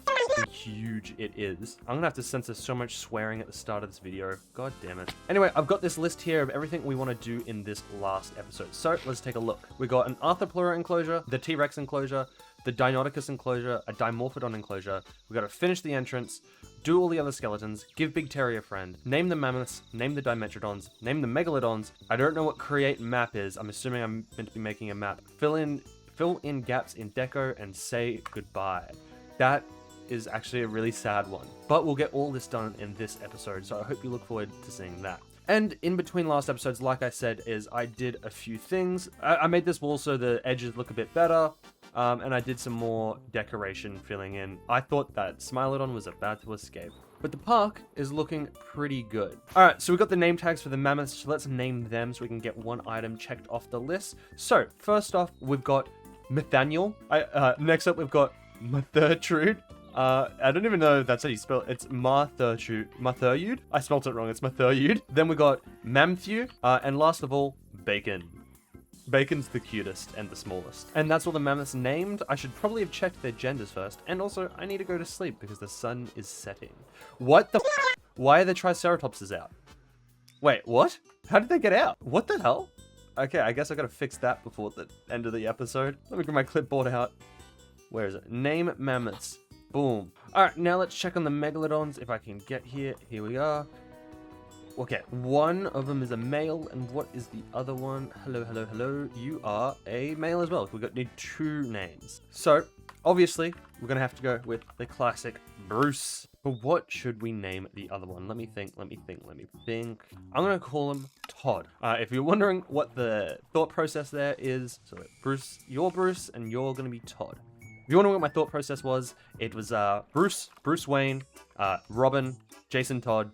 huge it is. I'm gonna have to censor so much swearing at the start of this video. God damn it. Anyway, I've got this list here of everything we want to do in this last episode. So let's take a look. We got an Arthropleura enclosure, the T-Rex enclosure, the Deinonychus enclosure, a Dimorphodon enclosure. We got to finish the entrance, do all the other skeletons, give Big Terry a friend, name the mammoths, name the Dimetrodons, name the Megalodons. I don't know what create map is. I'm assuming I'm meant to be making a map. Fill in gaps in deco and say goodbye. That is actually a really sad one. But we'll get all this done in this episode, so I hope you look forward to seeing that. And in between last episodes, like I said, is I did a few things. I made this wall so the edges look a bit better, and I did some more decoration filling in. I thought that Smilodon was about to escape. But the park is looking pretty good. Alright, so we got the name tags for the mammoths, so let's name them so we can get one item checked off the list. So, first off, we've got Nathaniel. Next up, we've got Mathertrude. I don't even know if that's how you spell it. It's Mathertrude. I spelled it wrong. It's Mathertrude. Then we got Mamthew. And last of all, Bacon. Bacon's the cutest and the smallest. And that's all the mammoths named. I should probably have checked their genders first. And also, I need to go to sleep because the sun is setting. What the f? Why are the Triceratopses out? Wait, what? How did they get out? What the hell? Okay, I guess I gotta fix that before the end of the episode. Let me get my clipboard out. Where is it? Name mammoths. Boom. Alright, now let's check on the megalodons if I can get here. Here we are. Okay, one of them is a male, and what is the other one? Hello, hello, hello. You are a male as well. Need 2 names. So, obviously, we're gonna have to go with the classic Bruce. But what should we name the other one? Let me think. I'm gonna call him Todd. If you're wondering what the thought process there is, so Bruce, you're Bruce, and you're gonna be Todd. If you wonder what my thought process was, it was Bruce Wayne, Robin, Jason Todd.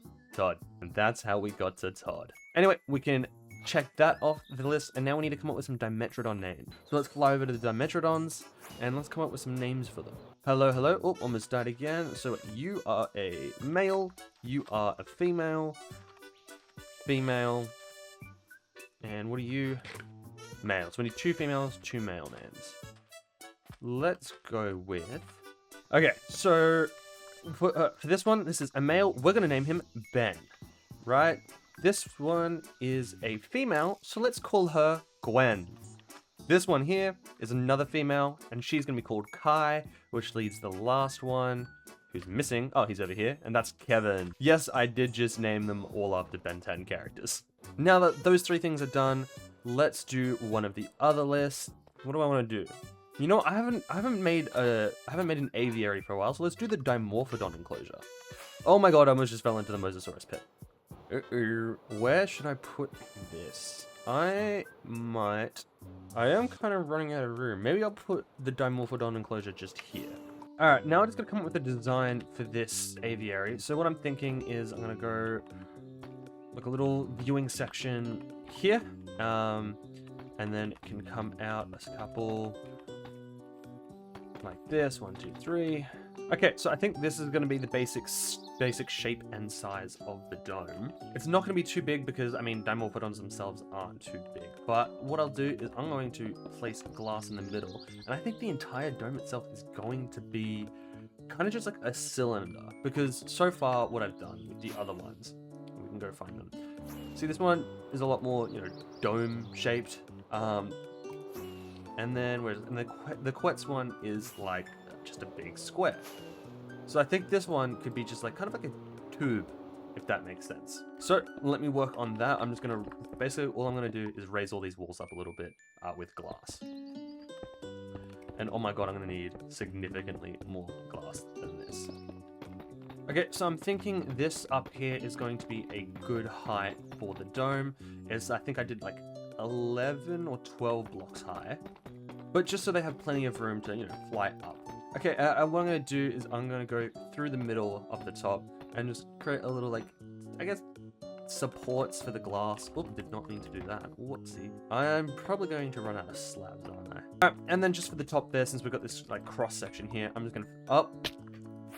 And that's how we got to Todd. Anyway, we can check that off the list, and now we need to come up with some Dimetrodon names. So let's fly over to the Dimetrodons, and let's come up with some names for them. Hello, hello. Oh, almost died again. So you are a male, you are a female, and what are you? Male. So we need 2 females, 2 male names. Let's go with... Okay, so... For this one, this is a male. We're going to name him Ben, right? This one is a female, so let's call her Gwen. This one here is another female, and she's going to be called Kai, which leads the last one, who's missing. Oh, he's over here, and that's Kevin. Yes, I did just name them all after Ben 10 characters. Now that those 3 things are done, let's do one of the other lists. What do I want to do? You know, I haven't made an aviary for a while, so let's do the Dimorphodon enclosure. Oh my god, I almost just fell into the Mosasaurus pit. Where should I put this? I am kind of running out of room. Maybe I'll put the Dimorphodon enclosure just here. Alright, now I'm just gonna come up with a design for this aviary. So what I'm thinking is I'm gonna go like a little viewing section here. And then it can come out a couple like this, 1, 2, 3. Okay, so I think this is going to be the basic shape and size of the dome. It's not going to be too big because, I mean, Dimorphodons themselves aren't too big. But what I'll do is I'm going to place glass in the middle. And I think the entire dome itself is going to be kind of just like a cylinder. Because so far, what I've done with the other ones, we can go find them. See, this one is a lot more, you know, dome-shaped. And then the Quetz one is like just a big square. So I think this one could be just like kind of like a tube, if that makes sense. So let me work on that. I'm just gonna basically all I'm gonna do is raise all these walls up a little bit with glass. And oh my god, I'm gonna need significantly more glass than this. Okay, so I'm thinking this up here is going to be a good height for the dome. I think I did like 11 or 12 blocks high, but just so they have plenty of room to, you know, fly up. Okay, what I'm going to do is I'm going to go through the middle of the top and just create a little, like, I guess, supports for the glass. Oh, did not mean to do that. Whoopsie. I'm probably going to run out of slabs, aren't I? Alright, and then just for the top there, since we've got this, like, cross section here, I'm just going to...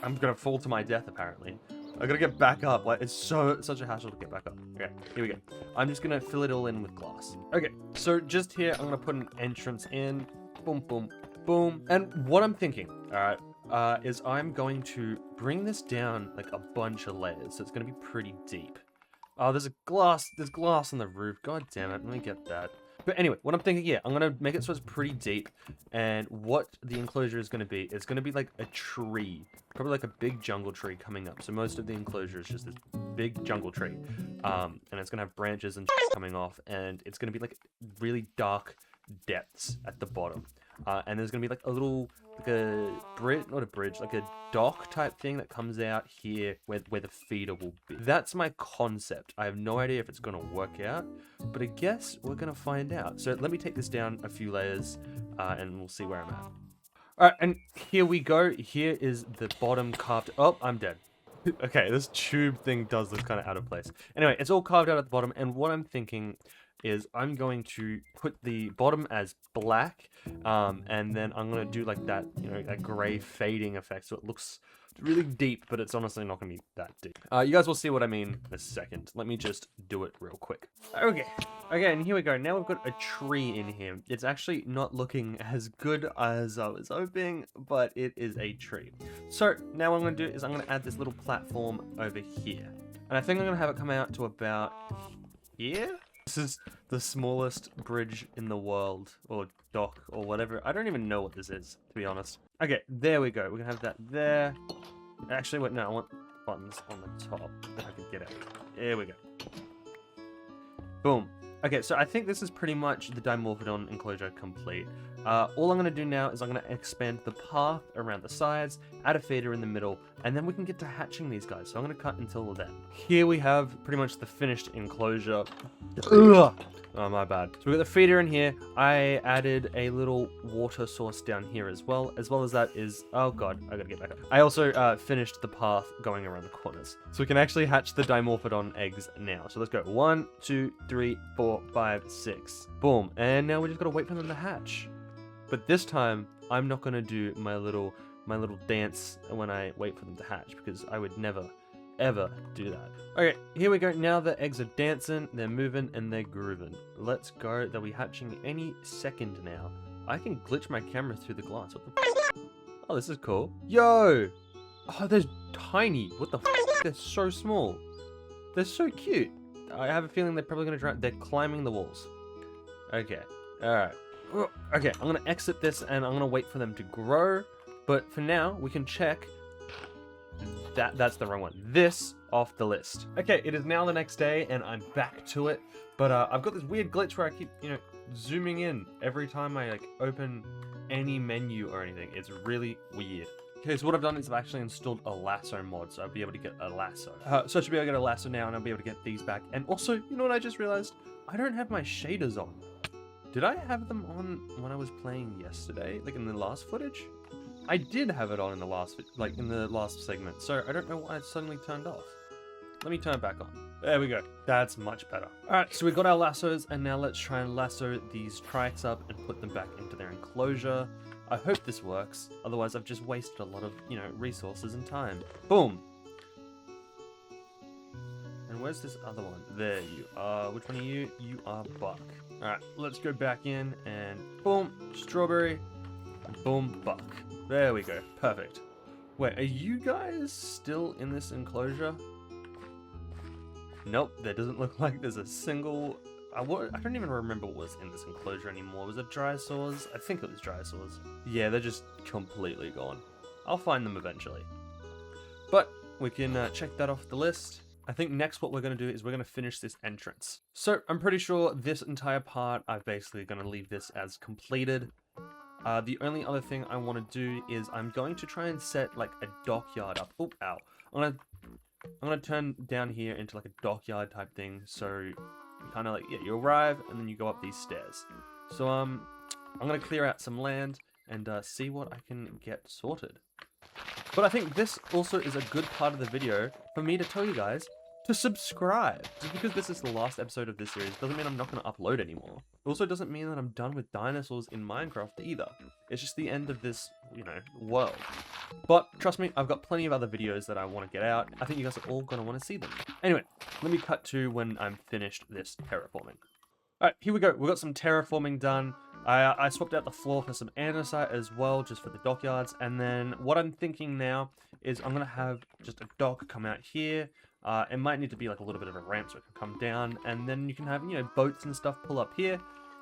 I'm going to fall to my death, apparently. I gotta get back up. Like, it's such a hassle to get back up. Okay, here we go. I'm just gonna fill it all in with glass. Okay, so just here, I'm gonna put an entrance in. Boom, boom, boom. And what I'm thinking, all right, is I'm going to bring this down like a bunch of layers. So it's gonna be pretty deep. Oh, there's glass on the roof. God damn it, let me get that. But anyway, what I'm thinking, yeah, I'm gonna make it so it's pretty deep, and what the enclosure is gonna be, it's gonna be like a tree, probably like a big jungle tree coming up. So most of the enclosure is just this big jungle tree, and it's gonna have branches and coming off, and it's gonna be like really dark depths at the bottom. And there's gonna be like a little, like a bridge, not a bridge, like a dock type thing that comes out here where the feeder will be. That's my concept. I have no idea if it's gonna work out, but I guess we're gonna find out. So let me take this down a few layers, and we'll see where I'm at. Alright, and here we go. Here is the bottom carved. Oh, I'm dead. Okay, this tube thing does look kind of out of place. Anyway, it's all carved out at the bottom, and what I'm thinking is I'm going to put the bottom as black, and then I'm going to do like that, you know, a gray fading effect so it looks really deep, but it's honestly not going to be that deep. You guys will see what I mean in a second. Let me just do it real quick. Okay, and here we go. Now we've got a tree in here. It's actually not looking as good as I was hoping, but it is a tree. So now what I'm going to do is I'm going to add this little platform over here. And I think I'm going to have it come out to about here. This is the smallest bridge in the world, or dock, or whatever. I don't even know what this is, to be honest. Okay, there we go. We're going to have that there. Actually, wait, no, I want buttons on the top, if I can get it. There we go. Boom. Okay, so I think this is pretty much the Dimorphodon enclosure complete. All I'm going to do now is I'm going to expand the path around the sides, add a feeder in the middle, and then we can get to hatching these guys. So I'm going to cut until then. Here we have pretty much the finished enclosure. Ugh. Oh, my bad. So we've got the feeder in here. I added a little water source down here as well as that is... Oh, God. I gotta get back up. I also finished the path going around the corners. So we can actually hatch the Dimorphodon eggs now. So let's go. 1, 2, 3, 4, 5, 6. Boom. And now we just gotta wait for them to hatch. But this time, I'm not gonna do my little dance when I wait for them to hatch, because I would never, ever do that. Okay, here we go. Now the eggs are dancing, they're moving, and they're grooving. Let's go. They'll be hatching any second now. I can glitch my camera through the glass. What the Oh, this is cool. Yo! Oh, they're tiny. What the They're so small. They're so cute. I have a feeling they're probably gonna drown. They're climbing the walls. Okay. Alright. Okay, I'm gonna exit this and I'm gonna wait for them to grow. But for now, we can check that's the wrong one. This off the list. Okay, it is now the next day and I'm back to it. But I've got this weird glitch where I keep, you know, zooming in every time I like open any menu or anything. It's really weird. Okay, so what I've done is I've actually installed a lasso mod, so I'll be able to get a lasso. So I should be able to get a lasso now and I'll be able to get these back. And also, you know what I just realized? I don't have my shaders on. Did I have them on when I was playing yesterday? Like in the last footage? I did have it on in the last, like in the last segment, so I don't know why it suddenly turned off. Let me turn it back on. There we go. That's much better. Alright, so we've got our lassos, and now let's try and lasso these trikes up and put them back into their enclosure. I hope this works, otherwise I've just wasted a lot of, you know, resources and time. Boom! And where's this other one? There you are. Which one are you? You are Buck. Alright, let's go back in, and boom, strawberry, and boom, Buck. There we go. Perfect. Wait, are you guys still in this enclosure? Nope, there doesn't look like there's a single... I don't even remember what was in this enclosure anymore. Was it Dinosaurs? I think it was Dinosaurs. Yeah, they're just completely gone. I'll find them eventually. But we can check that off the list. I think next what we're going to do is we're going to finish this entrance. So I'm pretty sure this entire part, I'm basically going to leave this as completed. The only other thing I want to do is I'm going to try and set like a dockyard up. Oh, ow. I'm gonna turn down here into like a dockyard type thing. So kind of like, yeah, you arrive and then you go up these stairs. So I'm gonna clear out some land and see what I can get sorted. But I think this also is a good part of the video for me to tell you guys to subscribe. Just because this is the last episode of this series doesn't mean I'm not going to upload anymore. It also doesn't mean that I'm done with dinosaurs in Minecraft either. It's just the end of this, you know, world. But trust me, I've got plenty of other videos that I want to get out. I think you guys are all going to want to see them. Anyway, let me cut to when I'm finished this terraforming. Alright, here we go. We've got some terraforming done. I swapped out the floor for some andesite as well, just for the dockyards. And then what I'm thinking now is I'm going to have just a dock come out here. It might need to be like a little bit of a ramp so it can come down. And then you can have, you know, boats and stuff pull up here.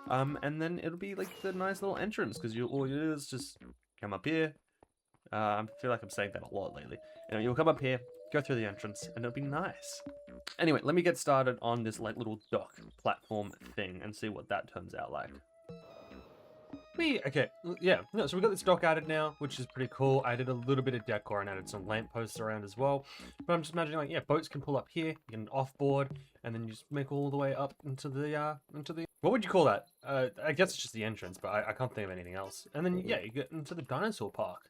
And then it'll be like the nice little entrance because all you do is just come up here. I feel like I'm saying that a lot lately. You know, you'll come up here, go through the entrance, and it'll be nice. Anyway, let me get started on this like little dock platform thing and see what that turns out like. Okay, yeah, no, so we got this dock added now, which is pretty cool. I did a little bit of decor and added some lampposts around as well. But I'm just imagining like, yeah, boats can pull up here, you can offboard, and then you just make all the way up into the, what would you call that? I guess it's just the entrance, but I can't think of anything else. And then, yeah, you get into the dinosaur park.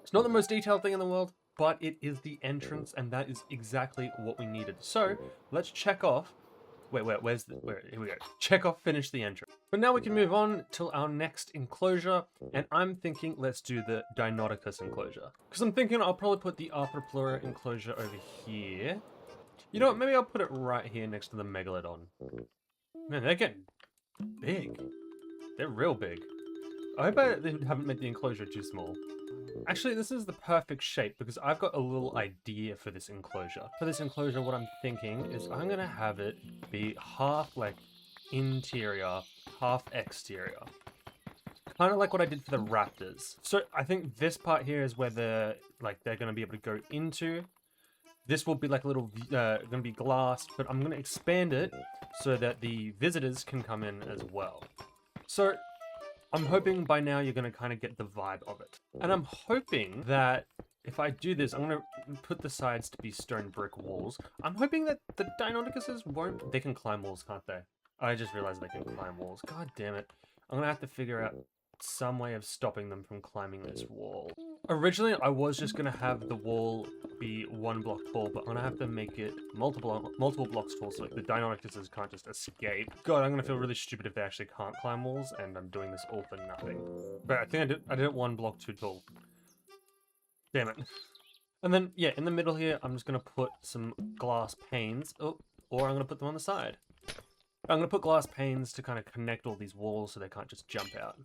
It's not the most detailed thing in the world, but it is the entrance, and that is exactly what we needed. So, let's check off Where's the... Here we go. Check off, finish the entry. But now we can move on to our next enclosure, and I'm thinking let's do the Deinonychus enclosure. Because I'm thinking I'll probably put the Arthroplura enclosure over here. You know what, maybe I'll put it right here next to the Megalodon. Man, they're getting big. They're real big. I hope they haven't made the enclosure too small. Actually, this is the perfect shape because I've got a little idea for this enclosure. For this enclosure, what I'm thinking is I'm gonna have it be half like interior, half exterior. Kind of like what I did for the raptors. So I think this part here is where they're gonna be able to go into. This will be like a little, gonna be glass, but I'm gonna expand it so that the visitors can come in as well. So I'm hoping by now you're going to kind of get the vibe of it. And I'm hoping that if I do this, I'm going to put the sides to be stone brick walls. I'm hoping that the Deinonychuses won't... They can climb walls, can't they? I just realized they can climb walls. God damn it. I'm going to have to figure out some way of stopping them from climbing this wall. Originally, I was just going to have the wall be 1 block tall, but I'm going to have to make it multiple blocks tall so like the Deinonychuses can't just escape. God, I'm going to feel really stupid if they actually can't climb walls, and I'm doing this all for nothing. But I think I did it 1 block too tall. Damn it. And then, yeah, in the middle here, I'm just going to put some glass panes. Oh, or I'm going to put them on the side. I'm going to put glass panes to kind of connect all these walls so they can't just jump out.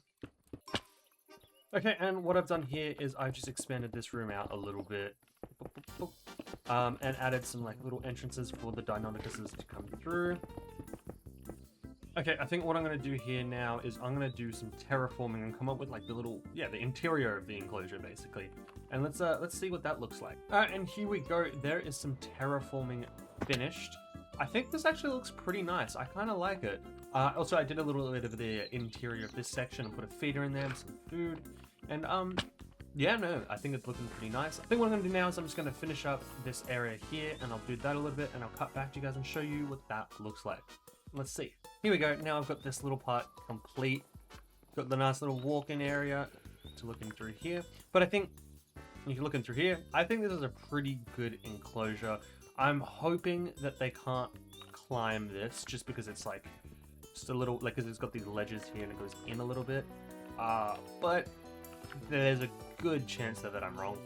Okay, and what I've done here is I've just expanded this room out a little bit. And added some like little entrances for the Deinonychuses to come through. Okay, I think what I'm going to do here now is I'm going to do some terraforming and come up with like the little, the interior of the enclosure basically. And let's see what that looks like. And here we go. There is some terraforming finished. I think this actually looks pretty nice. I kind of like it. Also, I did a little bit of the interior of this section and put a feeder in there and some food. And yeah, no, I think it's looking pretty nice. I think what I'm going to do now is I'm just going to finish up this area here, and I'll do that a little bit, and I'll cut back to you guys and show you what that looks like. Let's see. Here we go. Now I've got this little part complete. Got the nice little walk-in area to looking through here. But I think, if you're looking through here, I think this is a pretty good enclosure. I'm hoping that they can't climb this just because it's like, just a little, like, because it's got these ledges here and it goes in a little bit. But there's a good chance that I'm wrong.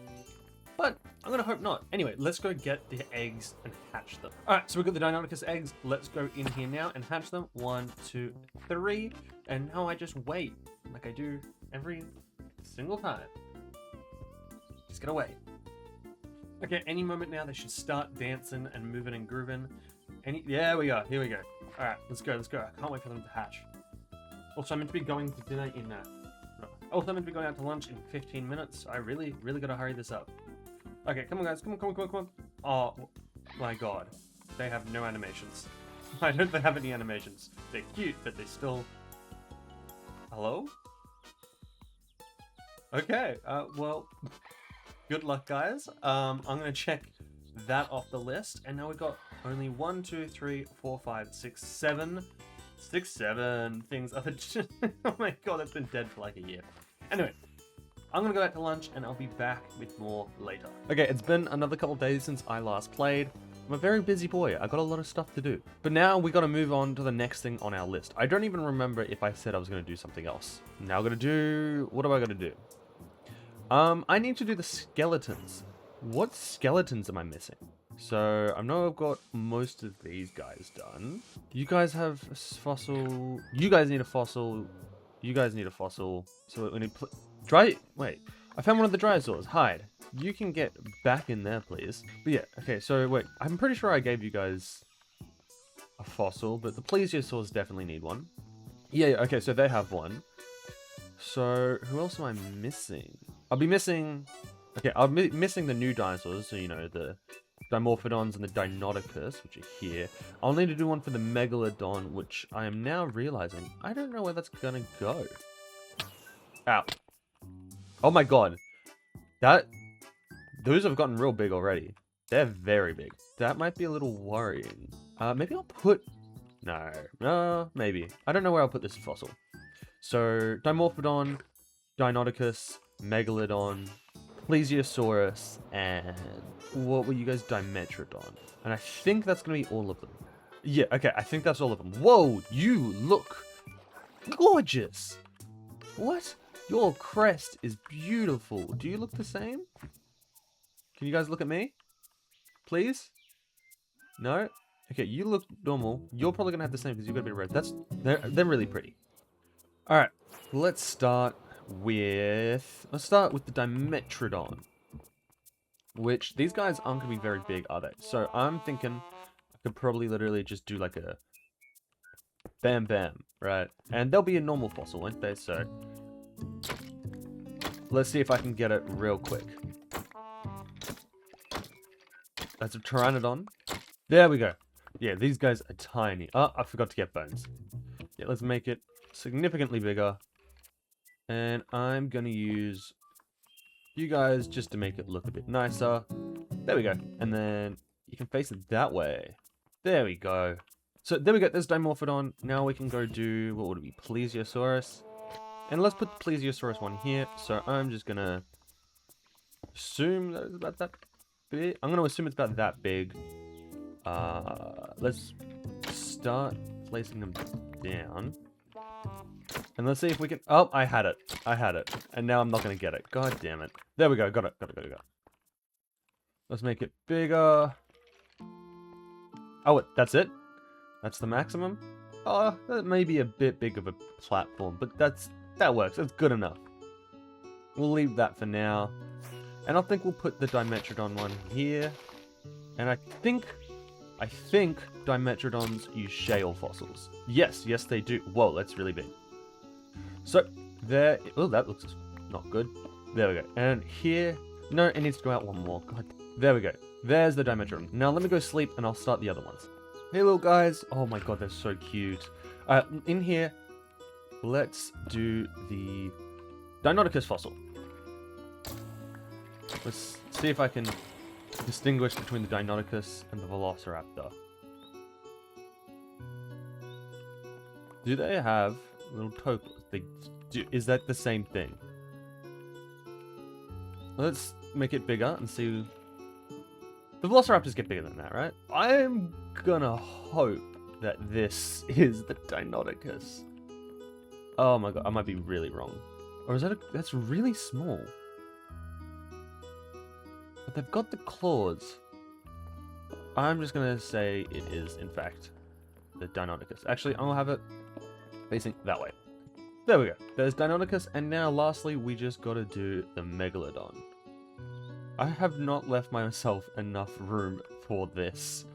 But I'm gonna hope not. Anyway, let's go get the eggs and hatch them. Alright, so we've got the Deinonychus eggs. Let's go in here now and hatch them. 1, 2, 3. And now I just wait, like I do every single time. Just gotta wait. Okay, any moment now they should start dancing and moving and grooving. There we go, here we go. Alright, let's go. I can't wait for them to hatch. Also, I'm meant to be going to dinner in also, I'm meant to be going out to lunch in 15 minutes. I really gotta hurry this up. Okay, come on guys, come on. Oh my god. They have no animations. I don't have any animations. They're cute, but they still... Hello? Okay, well, good luck guys. I'm gonna check that off the list, and now we've got only 1, 2, 3, 4, 5, 6, 7 things. Oh my god, that's been dead for like a year. Anyway, I'm gonna go out to lunch and I'll be back with more later. Okay, it's been another couple of days since I last played. I'm a very busy boy. I got a lot of stuff to do. But now we gotta move on to the next thing on our list. I don't even remember if I said I was gonna do something else. Now what do I gotta do? I need to do the skeletons. What skeletons am I missing? So, I know I've got most of these guys done. You guys have a fossil. You guys need a fossil. You guys need a fossil. So, we need... Wait. I found one of the Dinosaurs. Hide. You can get back in there, please. But yeah, okay, so wait. I'm pretty sure I gave you guys a fossil, but the Plesiosaurs definitely need one. Yeah, okay, so they have one. So, who else am I missing? I'll be missing... Okay, I'll be missing the new dinosaurs, so you know, the Dimorphodons and the Deinonychus, which are here. I'll need to do one for the Megalodon, which I am now realizing I don't know where that's gonna go. Ow. Oh my god. Those have gotten real big already. They're very big. That might be a little worrying. Maybe I'll put... No, maybe. I don't know where I'll put this fossil. So, Dimorphodon, Deinonychus, Megalodon, Plesiosaurus, and what were you guys? Dimetrodon. And I think that's going to be all of them. Yeah, okay, I think that's all of them. Whoa, you look gorgeous. What? Your crest is beautiful. Do you look the same? Can you guys look at me? Please? No? Okay, you look normal. You're probably gonna have the same because you've got a bit of red. They're really pretty. Alright, let's start with the Dimetrodon. Which, these guys aren't gonna be very big, are they? So I'm thinking I could probably literally just do like a bam bam, right? And they'll be a normal fossil, won't they? So let's see if I can get it real quick. That's a Pteranodon. There we go. Yeah, these guys are tiny. Oh, I forgot to get bones. Yeah, let's make it significantly bigger. And I'm gonna use you guys just to make it look a bit nicer. There we go. And then you can face it that way. There we go. So there we go. There's Dimorphodon. Now we can go do, what would it be? Plesiosaurus. And let's put the Plesiosaurus one here. So I'm just gonna assume that it's about that big. I'm gonna assume it's about that big. Let's start placing them down. And let's see if we can... Oh, I had it. I had it. And now I'm not going to get it. God damn it. There we go. Got it. Let's make it bigger. Oh, that's it? That's the maximum? Oh, that may be a bit big of a platform, but that works. That's good enough. We'll leave that for now. And I think we'll put the Dimetrodon one here. And I think Dimetrodons use shale fossils. Yes, they do. Whoa, that's really big. So, there... Oh, that looks not good. There we go. And here... No, it needs to go out one more. God. There we go. There's the Dimetrodon. Now, let me go sleep, and I'll start the other ones. Hey, little guys. Oh my god, they're so cute. In here, let's do the Deinonychus fossil. Let's see if I can distinguish between the Deinonychus and the Velociraptor. Do they have little tokens? They do. Is that the same thing? Let's make it bigger and see. The Velociraptors get bigger than that, right? I'm gonna hope that this is the Deinonychus. Oh my god, I might be really wrong. Or is that that's really small. But they've got the claws. I'm just gonna say it is, in fact, the Deinonychus. Actually, I'll have it facing that way. There we go. There's Deinonychus, and now lastly, we just gotta do the Megalodon. I have not left myself enough room for this.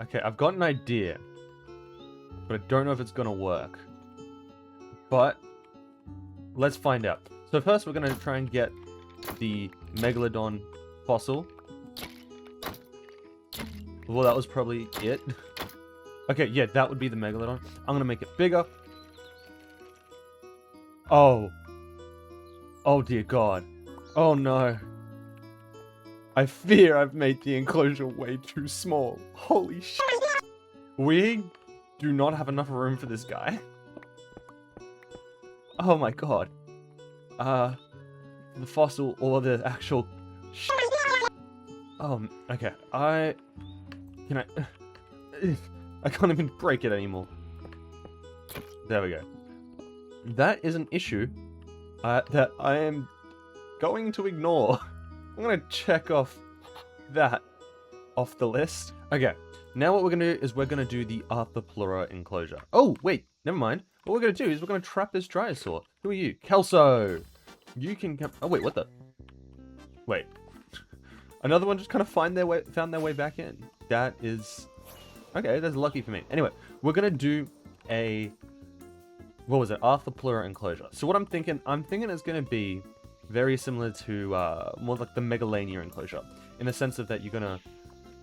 Okay, I've got an idea, but I don't know if it's gonna work. But let's find out. So first, we're gonna try and get the Megalodon fossil. Well, that was probably it. Okay, yeah, that would be the Megalodon. I'm gonna make it bigger. Oh. Oh dear god. Oh no. I fear I've made the enclosure way too small. Holy shit. We do not have enough room for this guy. Oh my god. The fossil or the actual okay. I can't even break it anymore. There we go. That is an issue that I am going to ignore. I'm going to check off that off the list. Okay, now what we're going to do is we're going to do the Arthropleura enclosure. Oh, wait, never mind. What we're going to do is we're going to trap this Dryosaur. Who are you? Kelso! You can come... Oh, wait, what the... Wait. Another one just kind of found their way back in. That is... Okay, that's lucky for me. Anyway, we're going to do a... What was it? Arthropleura enclosure. So what I'm thinking it's going to be very similar to more like the Megalania enclosure. In the sense of that you're going to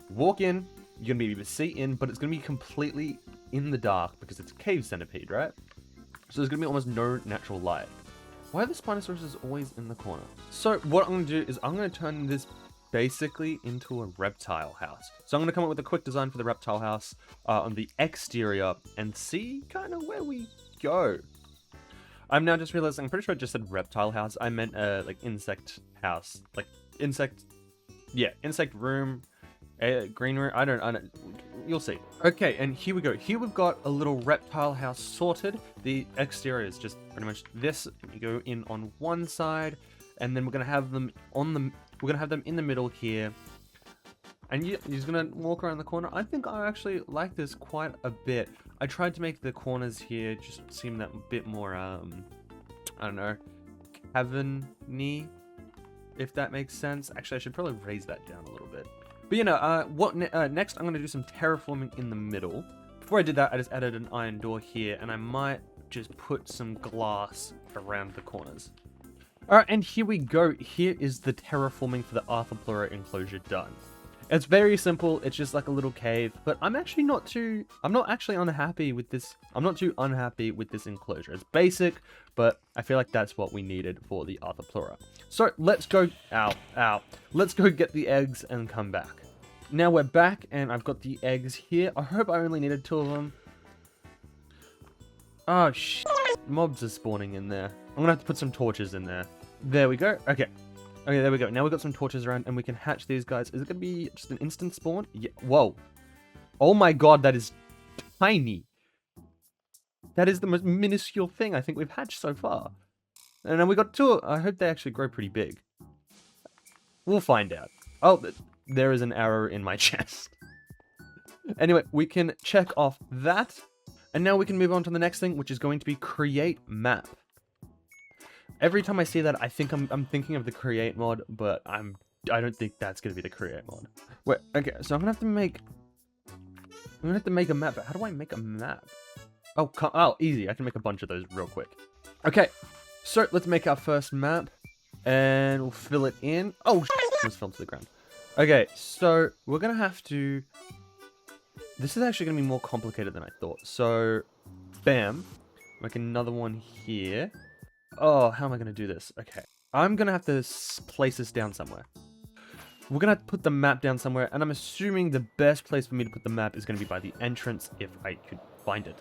walk in, you're going to be able to see in, but it's going to be completely in the dark because it's a cave centipede, right? So there's going to be almost no natural light. Why are the Spinosaurus always in the corner? So what I'm going to do is I'm going to turn this basically into a reptile house. So I'm going to come up with a quick design for the reptile house on the exterior and see kind of where we go. I'm now just realizing, I'm pretty sure I just said reptile house. I meant like insect house. Like insect room. Green room. I don't. You'll see. Okay, and here we go. Here we've got a little reptile house sorted. The exterior is just pretty much this. You go in on one side, and then we're gonna have them on the. We're gonna have them in the middle here. And you're just gonna walk around the corner. I think I actually like this quite a bit. I tried to make the corners here just seem that bit more, I don't know, cavern-y, if that makes sense. Actually, I should probably raise that down a little bit. But you know, next I'm gonna do some terraforming in the middle. Before I did that, I just added an iron door here, and I might just put some glass around the corners. Alright, and here we go. Here is the terraforming for the Arthropleura enclosure done. It's very simple. It's just like a little cave, but I'm not actually unhappy with this. I'm not too unhappy with this enclosure. It's basic, but I feel like that's what we needed for the Arthropleura. So let's go, let's go get the eggs and come back. Now we're back and I've got the eggs here. I hope I only needed 2 of them. Oh, mobs are spawning in there. I'm gonna have to put some torches in there. There we go. Okay. Okay, there we go. Now we've got some torches around and we can hatch these guys. Is it going to be just an instant spawn? Yeah. Whoa. Oh my god, that is tiny. That is the most minuscule thing I think we've hatched so far. And then we got 2. I hope they actually grow pretty big. We'll find out. Oh, there is an arrow in my chest. Anyway, we can check off that. And now we can move on to the next thing, which is going to be create map. Every time I see that, I think I'm thinking of the create mod, but I don't think that's gonna be the create mod. Wait, okay, so I'm gonna have to make a map. But how do I make a map? Oh, easy. I can make a bunch of those real quick. Okay, so let's make our first map, and we'll fill it in. Oh, let's fell to the ground. Okay, so we're gonna have to. This is actually gonna be more complicated than I thought. So, bam, make another one here. Oh, how am I going to do this? Okay. I'm going to have to place this down somewhere. We're going to have to put the map down somewhere, and I'm assuming the best place for me to put the map is going to be by the entrance, if I could find it.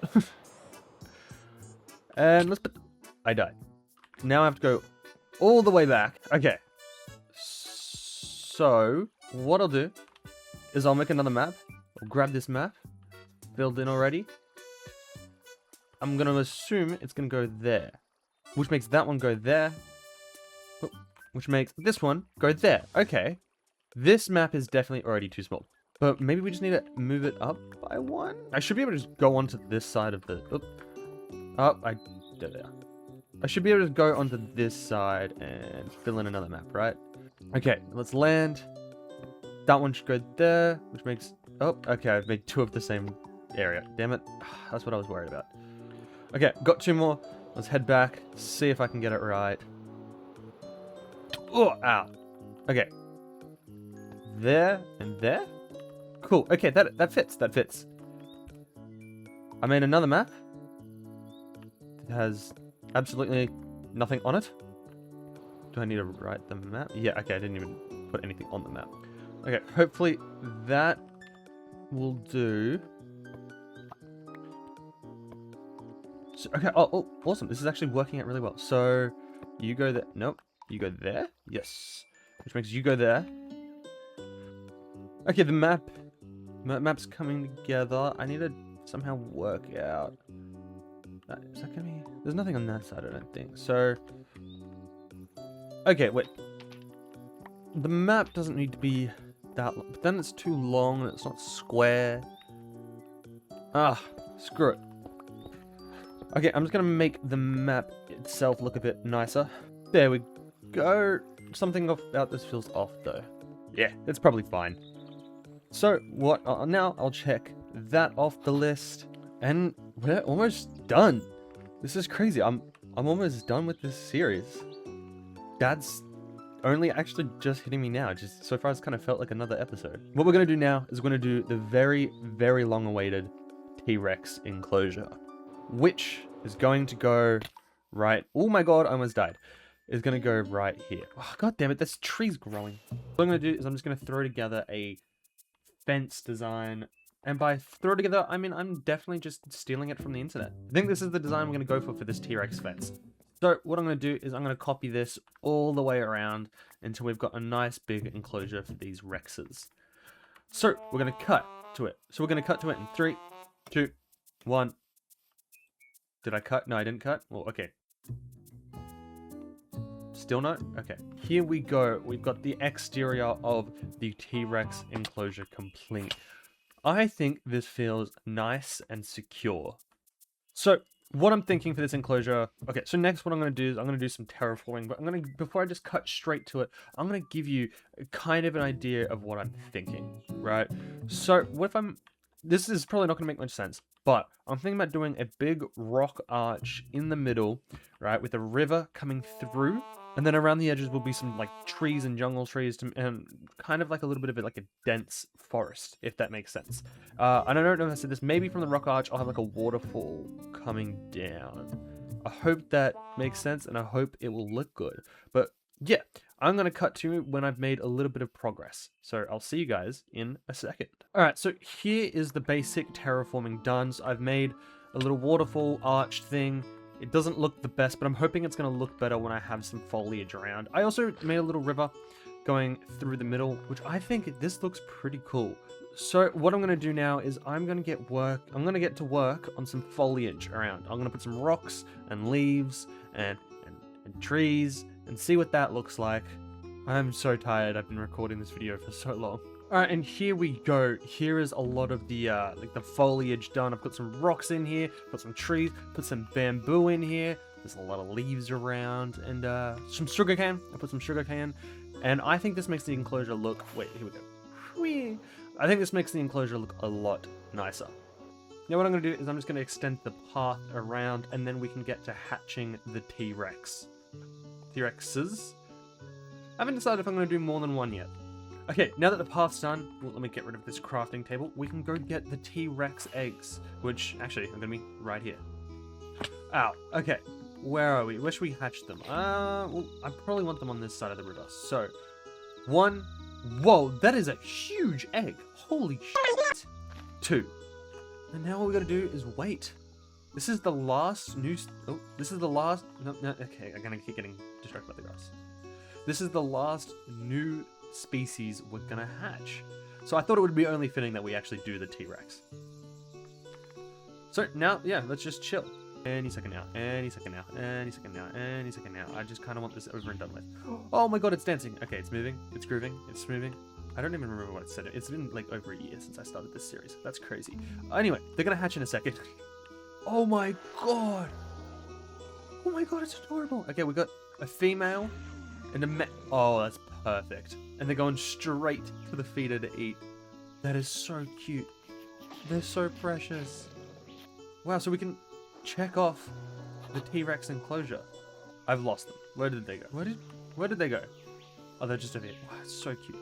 And let's put... I died. Now I have to go all the way back. Okay. So, what I'll do is I'll make another map. I'll grab this map. Filled in already. I'm going to assume it's going to go there. Which makes that one go there. Which makes this one go there. Okay. This map is definitely already too small. But maybe we just need to move it up by 1? I should be able to just go onto this side of the... there. I should be able to go onto this side and fill in another map, right? Okay, let's land. That one should go there, which makes... Oh, okay, I've made 2 of the same area. Damn it. That's what I was worried about. Okay, got 2 more. Let's head back, see if I can get it right. Oh, ow. Okay. There and there? Cool. Okay, that fits. That fits. I made another map. It has absolutely nothing on it. Do I need to write the map? Yeah, okay, I didn't even put anything on the map. Okay, hopefully that will do. So, okay, oh, awesome. This is actually working out really well. So, you go there. Nope. You go there. Yes. Which makes you go there. Okay, the map's coming together. I need to somehow work out. Is that gonna be... There's nothing on that side, I don't think. So, okay, wait. The map doesn't need to be that long. But then it's too long and it's not square. Ah, screw it. Okay, I'm just gonna make the map itself look a bit nicer. There we go. Something about this feels off though. Yeah, it's probably fine. So what? Now I'll check that off the list, and we're almost done. This is crazy. I'm almost done with this series. That's only actually just hitting me now. Just so far, it's kind of felt like another episode. What we're gonna do now is we're gonna do the very, very long-awaited T-Rex enclosure, which is going to go right... Oh my god, I almost died. It's going to go right here. Oh, god damn it, there's trees growing. What I'm going to do is I'm just going to throw together a fence design. And by throw together, I mean I'm definitely just stealing it from the internet. I think this is the design we're going to go for this T-Rex fence. So what I'm going to do is I'm going to copy this all the way around until we've got a nice big enclosure for these Rexes. So we're going to cut to it. So we're going to cut to it in 3, 2, 1. Did I cut? No, I didn't cut. Well, okay. Still no? Okay. Here we go. We've got the exterior of the T-Rex enclosure complete. I think this feels nice and secure. So what I'm thinking for this enclosure, okay, so next what I'm going to do is I'm going to do some terraforming, but before I just cut straight to it, I'm going to give you kind of an idea of what I'm thinking, right? So what if this is probably not going to make much sense, but I'm thinking about doing a big rock arch in the middle, right, with a river coming through, and then around the edges will be some like trees and jungle trees, and kind of like a little bit of it, like a dense forest, if that makes sense. And I don't know if I said this, maybe from the rock arch I'll have like a waterfall coming down. I hope that makes sense, and I hope it will look good. But yeah, I'm going to cut to when I've made a little bit of progress. So I'll see you guys in a second. Alright, so here is the basic terraforming done. So I've made a little waterfall arch thing. It doesn't look the best, but I'm hoping it's going to look better when I have some foliage around. I also made a little river going through the middle, which I think this looks pretty cool. So what I'm going to do now is I'm going to get to work on some foliage around. I'm going to put some rocks and leaves and trees and see what that looks like. I'm so tired. I've been recording this video for so long. Alright, and here we go. Here is a lot of the like the foliage done. I've got some rocks in here, got some trees, put some bamboo in here. There's a lot of leaves around, and some sugarcane. I put some sugarcane, and I think this makes the enclosure look. Wait, here we go. Whee! I think this makes the enclosure look a lot nicer. Now what I'm going to do is I'm just going to extend the path around, and then we can get to hatching the T-Rex. T-Rexes. I haven't decided if I'm going to do more than one yet. Okay, now that the path's done, well, let me get rid of this crafting table. We can go get the T-Rex eggs, which, actually, I'm going to be right here. Ow, okay. Where are we? Where should we hatch them? Well, I probably want them on this side of the river. So, 1. Whoa, that is a huge egg. Holy shit. 2. And now all we got to do is wait. This is the last new... Oh, this is the last... No, okay, I'm going to keep getting distracted by the grass. This is the last new species we're gonna hatch. So I thought it would be only fitting that we actually do the T-Rex. So now, yeah, let's just chill. Any second now, any second now, any second now, any second now. I just kind of want this over and done with. Oh my god, it's dancing. Okay, it's moving, it's grooving, it's moving. I don't even remember what it said. It's been like over a year since I started this series. That's crazy. Anyway, they're gonna hatch in a second. Oh my god. Oh my god, it's adorable. Okay, we got a female and a oh, that's perfect. And they're going straight to the feeder to eat. That is so cute. They're so precious. Wow, so we can check off the T-Rex enclosure. I've lost them. Where did they go? Where did they go? Oh, they're just over here. Wow, it's so cute.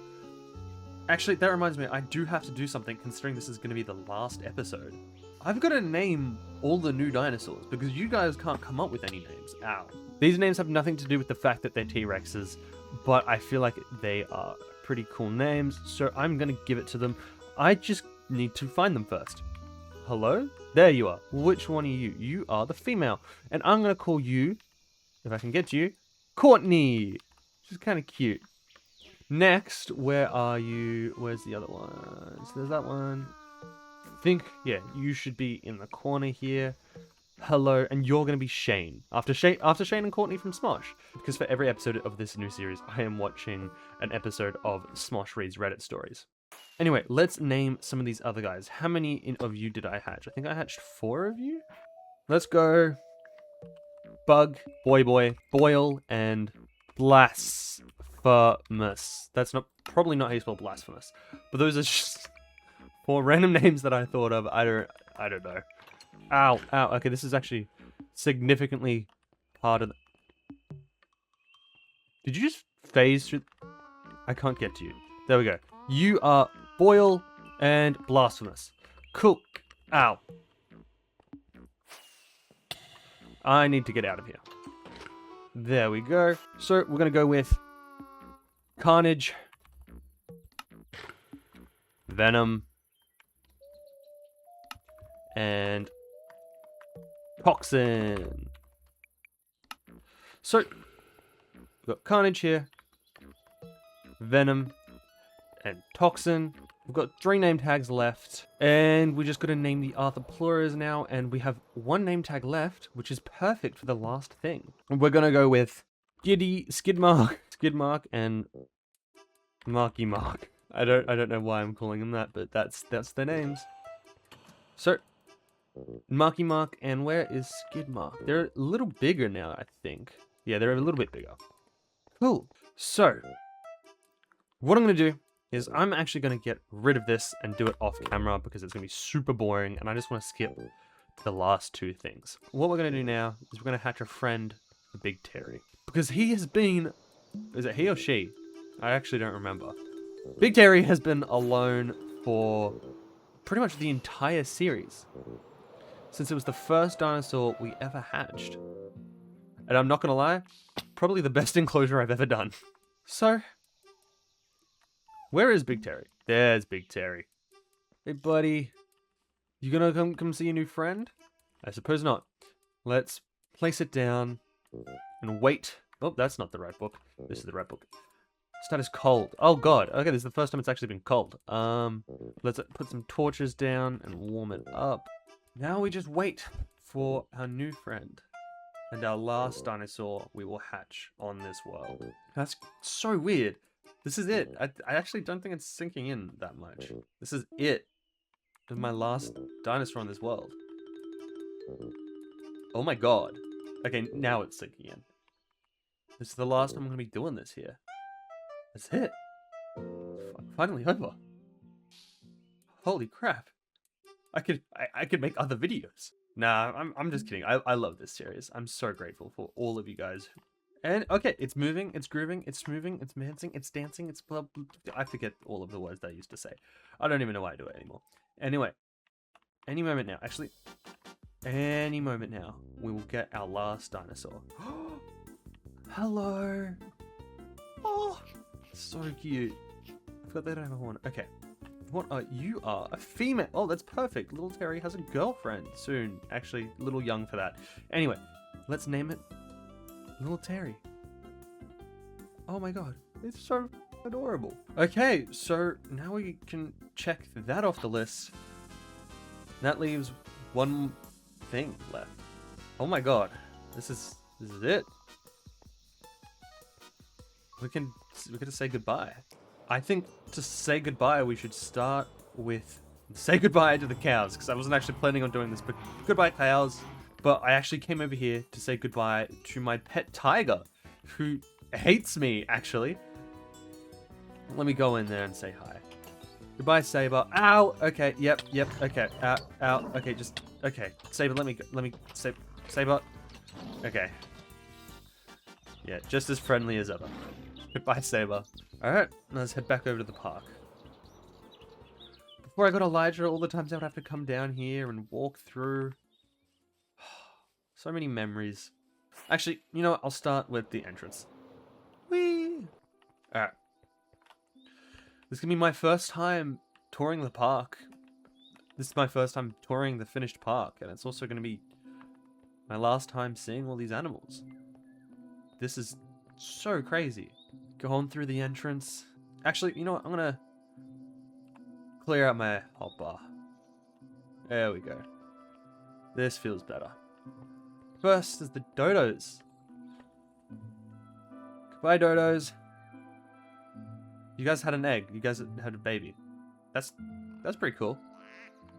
Actually, that reminds me, I do have to do something considering this is going to be the last episode. I've got to name all the new dinosaurs because you guys can't come up with any names. Ow. These names have nothing to do with the fact that they're T-Rexes, but I feel like they are pretty cool names, so I'm going to give it to them. I just need to find them first. Hello? There you are. Which one are you? You are the female. And I'm going to call you, if I can get to you, Courtney. Which is kind of cute. Next, where are you? Where's the other one? So there's that one. I think, yeah, you should be in the corner here. Hello, and you're going to be Shane. After Shane and Courtney from Smosh. Because for every episode of this new series, I am watching an episode of Smosh Reads Reddit Stories. Anyway, let's name some of these other guys. How many of you did I hatch? I think I hatched 4 of you? Let's go Bug, Boy, Boyle, and Blasphemous. That's probably not how you spell blasphemous. But those are just 4 random names that I thought of. I don't know. Ow, ow. Okay, this is actually significantly harder than... Did you just phase through... I can't get to you. There we go. You are Boyle and Blasphemous. Cool. Ow. I need to get out of here. There we go. So, we're going to go with Carnage, Venom, and Toxin. So, we've got Carnage here, Venom, and Toxin. We've got 3 name tags left, and we just got to name the Arthropleuras now, and we have 1 name tag left, which is perfect for the last thing. We're gonna go with Skidmark, and Marky Mark. I don't know why I'm calling them that, but that's their names. So, Marky Mark, and where is Skidmark? They're a little bigger now, I think. Yeah, they're a little bit bigger. Cool. So, what I'm gonna do is I'm actually going to get rid of this and do it off camera because it's going to be super boring and I just want to skip the last 2 things. What we're going to do now is we're going to hatch a friend for Big Terry. Because he has been... Is it he or she? I actually don't remember. Big Terry has been alone for pretty much the entire series. Since it was the first dinosaur we ever hatched. And I'm not going to lie, probably the best enclosure I've ever done. So... Where is Big Terry? There's Big Terry. Hey, buddy. You gonna come see your new friend? I suppose not. Let's place it down and wait. Oh, that's not the right book. This is the right book. Status cold. Oh, God. Okay, this is the first time it's actually been cold. Let's put some torches down and warm it up. Now we just wait for our new friend and our last dinosaur we will hatch on this world. That's so weird. This is it. I actually don't think it's sinking in that much. This is it. This is my last dinosaur on this world. Oh my god. Okay, now it's sinking in. This is the last time I'm going to be doing this here. That's it. Finally over. Holy crap. I could make other videos. Nah, I'm just kidding. I love this series. I'm so grateful for all of you guys. And, okay, it's moving, it's grooving, it's moving, it's dancing, it's blah, blah, blah. I forget all of the words that I used to say. I don't even know why I do it anymore. Anyway, any moment now, actually, any moment now, we will get our last dinosaur. Hello. Oh, so cute. I forgot they don't have a horn. Okay, what are you? Are a female. Oh, that's perfect. Little Terry has a girlfriend soon. Actually, a little young for that. Anyway, let's name it Little Terry. Oh my god, it's so adorable. Okay, so now we can check that off the list. That leaves 1 thing left. Oh my god, this is it. We can say goodbye. I think to say goodbye, we should start with say goodbye to the cows, because I wasn't actually planning on doing this, but goodbye cows. But I actually came over here to say goodbye to my pet tiger, who hates me, actually. Let me go in there and say hi. Goodbye, Saber. Ow! Okay, yep, okay. Ow, okay, okay. Saber, let me Saber. Okay. Yeah, just as friendly as ever. Goodbye, Saber. Alright, let's head back over to the park. Before I got Elijah, all the times I would have to come down here and walk through. So many memories. Actually, you know what? I'll start with the entrance. Whee! Alright. This is going to be my first time touring the park. This is my first time touring the finished park. And it's also going to be my last time seeing all these animals. This is so crazy. Going through the entrance. Actually, you know what? I'm going to clear out my hotbar. There we go. This feels better. First is the dodos. Goodbye, dodos. You guys had an egg. You guys had a baby. That's pretty cool.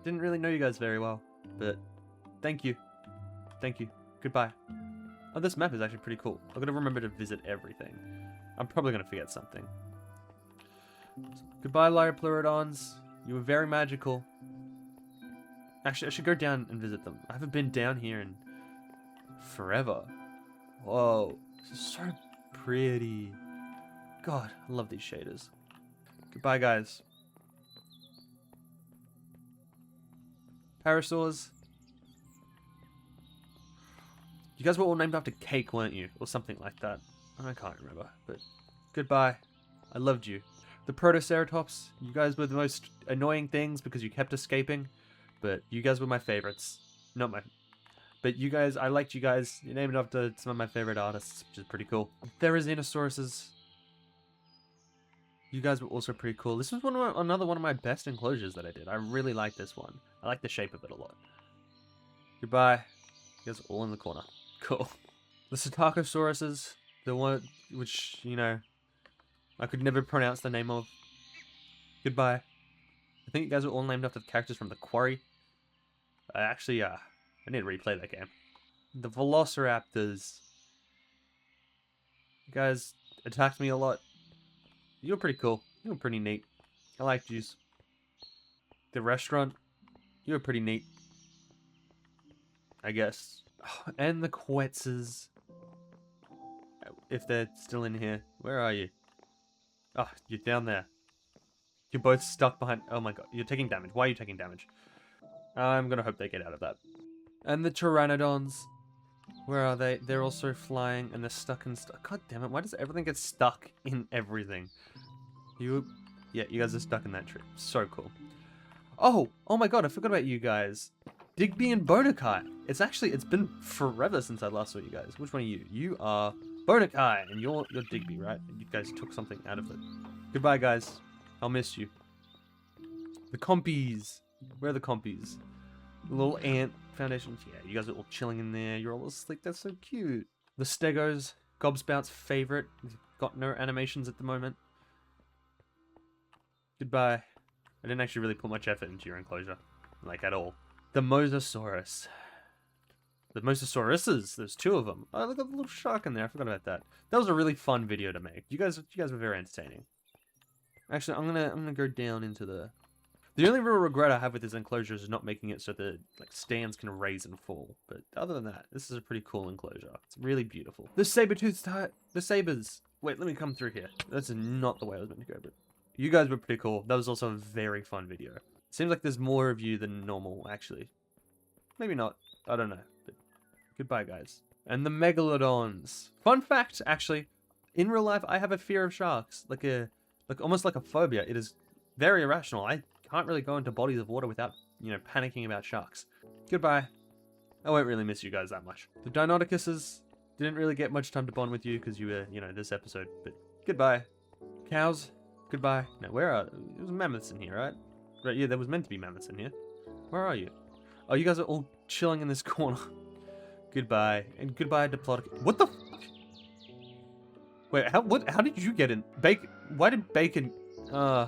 Didn't really know you guys very well, but thank you. Thank you. Goodbye. Oh, this map is actually pretty cool. I've got to remember to visit everything. I'm probably going to forget something. Goodbye, Liopleurodons. You were very magical. Actually, I should go down and visit them. I haven't been down here in forever. Whoa, this is so pretty. God, I love these shaders. Goodbye, guys. Parasaurs. You guys were all named after cake, weren't you? Or something like that. I can't remember, but goodbye. I loved you. The Protoceratops, you guys were the most annoying things because you kept escaping, but you guys were my favorites. Not my... But you guys, I liked you guys. You named after some of my favorite artists, which is pretty cool. Therizzinosauruses. You guys were also pretty cool. This was another one of my best enclosures that I did. I really like this one. I like the shape of it a lot. Goodbye. You guys are all in the corner. Cool. The Psittacosauruses, the one which, you know, I could never pronounce the name of. Goodbye. I think you guys are all named after the characters from the Quarry. I need to replay that game. The Velociraptors. You guys attacked me a lot. You were pretty cool. You were pretty neat. I liked yous. The restaurant. You were pretty neat. I guess. And the Quetzes. If they're still in here. Where are you? Oh, you're down there. You're both stuck behind... Oh my god, you're taking damage. Why are you taking damage? I'm gonna hope they get out of that. And the Pteranodons. Where are they? They're also flying and they're stuck in stuff. God damn it, why does everything get stuck in everything? Yeah, you guys are stuck in that tree. So cool. Oh my god, I forgot about you guys. Digby and Bonakai. It's been forever since I last saw you guys. Which one are you? You are Bonakai, and you're Digby, right? You guys took something out of it. Goodbye, guys. I'll miss you. The compies. Where are the compies? The little ant foundations. Yeah, you guys are all chilling in there. You're all asleep. That's so cute. The Stegos. Gobspout's favorite. He's got no animations at the moment. Goodbye. I didn't actually really put much effort into your enclosure. Like, at all. The Mosasaurus. The Mosasauruses. There's two of them. Oh, look at the little shark in there. I forgot about that. That was a really fun video to make. You guys were very entertaining. Actually, I'm gonna go down into the... The only real regret I have with this enclosure is not making it so the stands can raise and fall. But other than that, this is a pretty cool enclosure. It's really beautiful. The saber-toothed the sabers. Wait, let me come through here. That's not the way I was meant to go, but you guys were pretty cool. That was also a very fun video. Seems like there's more of you than normal, actually. Maybe not. I don't know. But goodbye, guys. And the megalodons. Fun fact, actually, in real life, I have a fear of sharks. Almost like a phobia. It is very irrational. I can't really go into bodies of water without, panicking about sharks. Goodbye. I won't really miss you guys that much. The Deinonychuses didn't really get much time to bond with you because you were, this episode. But goodbye. Cows. Goodbye. Now, where are... There was mammoths in here, right? Right, yeah, there was meant to be mammoths in here. Where are you? Oh, you guys are all chilling in this corner. Goodbye. And goodbye, Diplodocus. What the... Wait, how did you get in? Bacon... Why did Bacon... I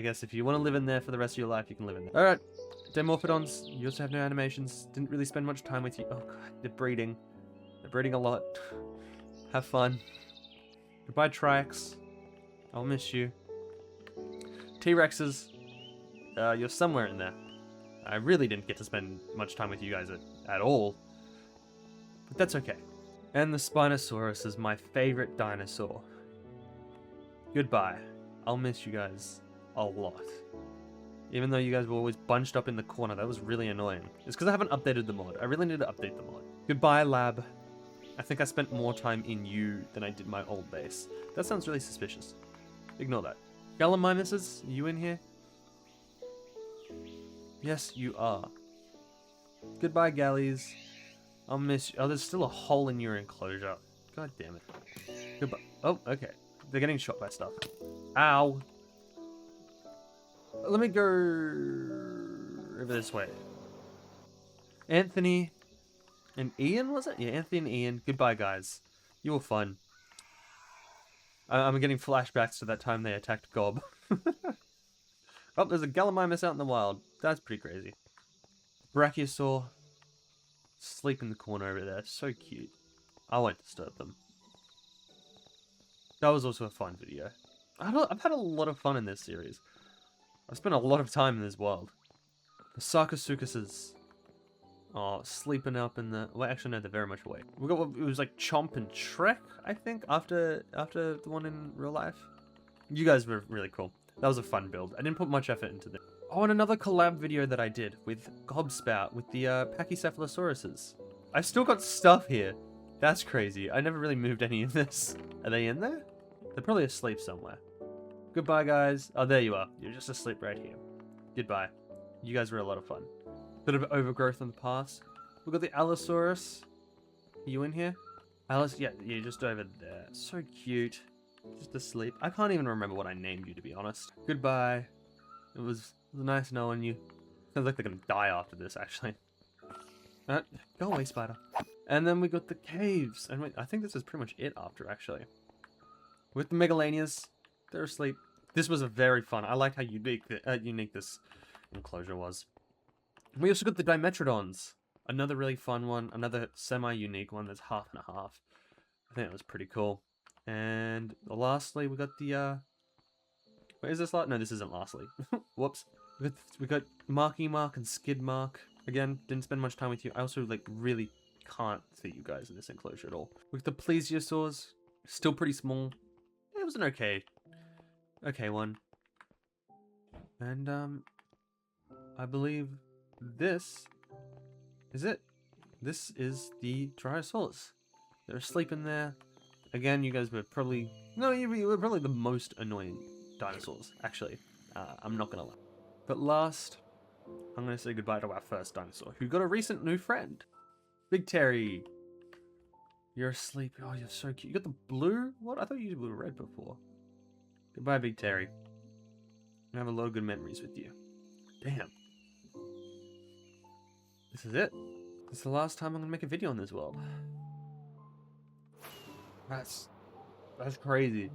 guess if you want to live in there for the rest of your life, you can live in there. Alright. Dimorphodons, you also have no animations. Didn't really spend much time with you. Oh, God. They're breeding. They're breeding a lot. Have fun. Goodbye, Triax. I'll miss you. T-Rexes. You're somewhere in there. I really didn't get to spend much time with you guys at all. But that's okay. And the Spinosaurus is my favorite dinosaur. Goodbye. I'll miss you guys a lot. Even though you guys were always bunched up in the corner, that was really annoying. It's because I haven't updated the mod. I really need to update the mod. Goodbye, lab. I think I spent more time in you than I did my old base. That sounds really suspicious. Ignore that. Gallimimuses, are you in here? Yes, you are. Goodbye, galleys. I'll miss you. Oh, there's still a hole in your enclosure. God damn it. Goodbye. Oh, okay. They're getting shot by stuff. Ow. Let me go over this way. Anthony and Ian, was it? Yeah, Anthony and Ian. Goodbye, guys. You were fun. I'm getting flashbacks to that time they attacked Gob. Oh, there's a Gallimimus out in the wild. That's pretty crazy. Brachiosaur. Sleep in the corner over there. So cute. I won't disturb them. That was also a fun video. I've had a lot of fun in this series. I've spent a lot of time in this world. The Sarcosuchuses. Oh, sleeping up in the... Well, actually, no, they're very much awake. We got... It was like Chomp and Trek, I think, after the one in real life. You guys were really cool. That was a fun build. I didn't put much effort into this. Oh, and another collab video that I did with Gobspout, with the Pachycephalosauruses. I've still got stuff here. That's crazy. I never really moved any of this. Are they in there? They're probably asleep somewhere. Goodbye, guys. Oh, there you are. You're just asleep right here. Goodbye. You guys were a lot of fun. Bit of overgrowth in the past. We've got the Allosaurus. Are you in here? Alice, yeah, you're just over there. So cute. Just asleep. I can't even remember what I named you, to be honest. Goodbye. It was nice knowing you. Sounds like they're gonna die after this, actually. Go away, spider. And then we got the caves. And wait, I think this is pretty much it after, actually. With the Megalanias, they're asleep. This was a very fun. I liked how unique this enclosure was. We also got the Dimetrodons. Another really fun one. Another semi-unique one that's half and a half. I think that was pretty cool. And lastly, we got the, wait, is this last? No, this isn't lastly. Whoops. We got Marky Mark and Skid Mark. Again, didn't spend much time with you. I also, like, really can't see you guys in this enclosure at all. With the Plesiosaurs, still pretty small. It was an okay one. And, I believe this is it. This is the Dinosaurs. They're asleep in there. Again, you guys were probably... No, you were probably the most annoying dinosaurs, actually. I'm not gonna lie. But last, I'm gonna say goodbye to our first dinosaur, who got a recent new friend. Big Terry. You're asleep. Oh, you're so cute. You got the blue? What? I thought you were red before. Goodbye, Big Terry. I have a lot of good memories with you. Damn. This is it. This is the last time I'm gonna make a video on this world. That's crazy.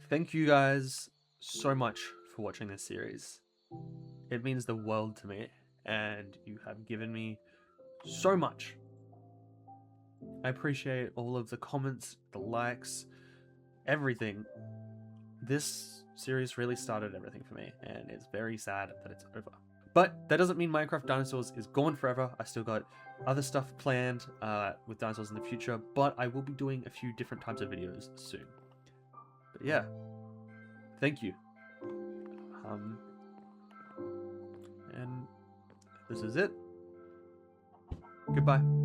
Thank you guys so much for watching this series. It means the world to me, and you have given me so much. I appreciate all of the comments, the likes, everything. This series really started everything for me, and it's very sad that it's over. But that doesn't mean Minecraft Dinosaurs is gone forever. I still got other stuff planned with dinosaurs in the future, but I will be doing a few different types of videos soon. But yeah, thank you. And this is it. Goodbye.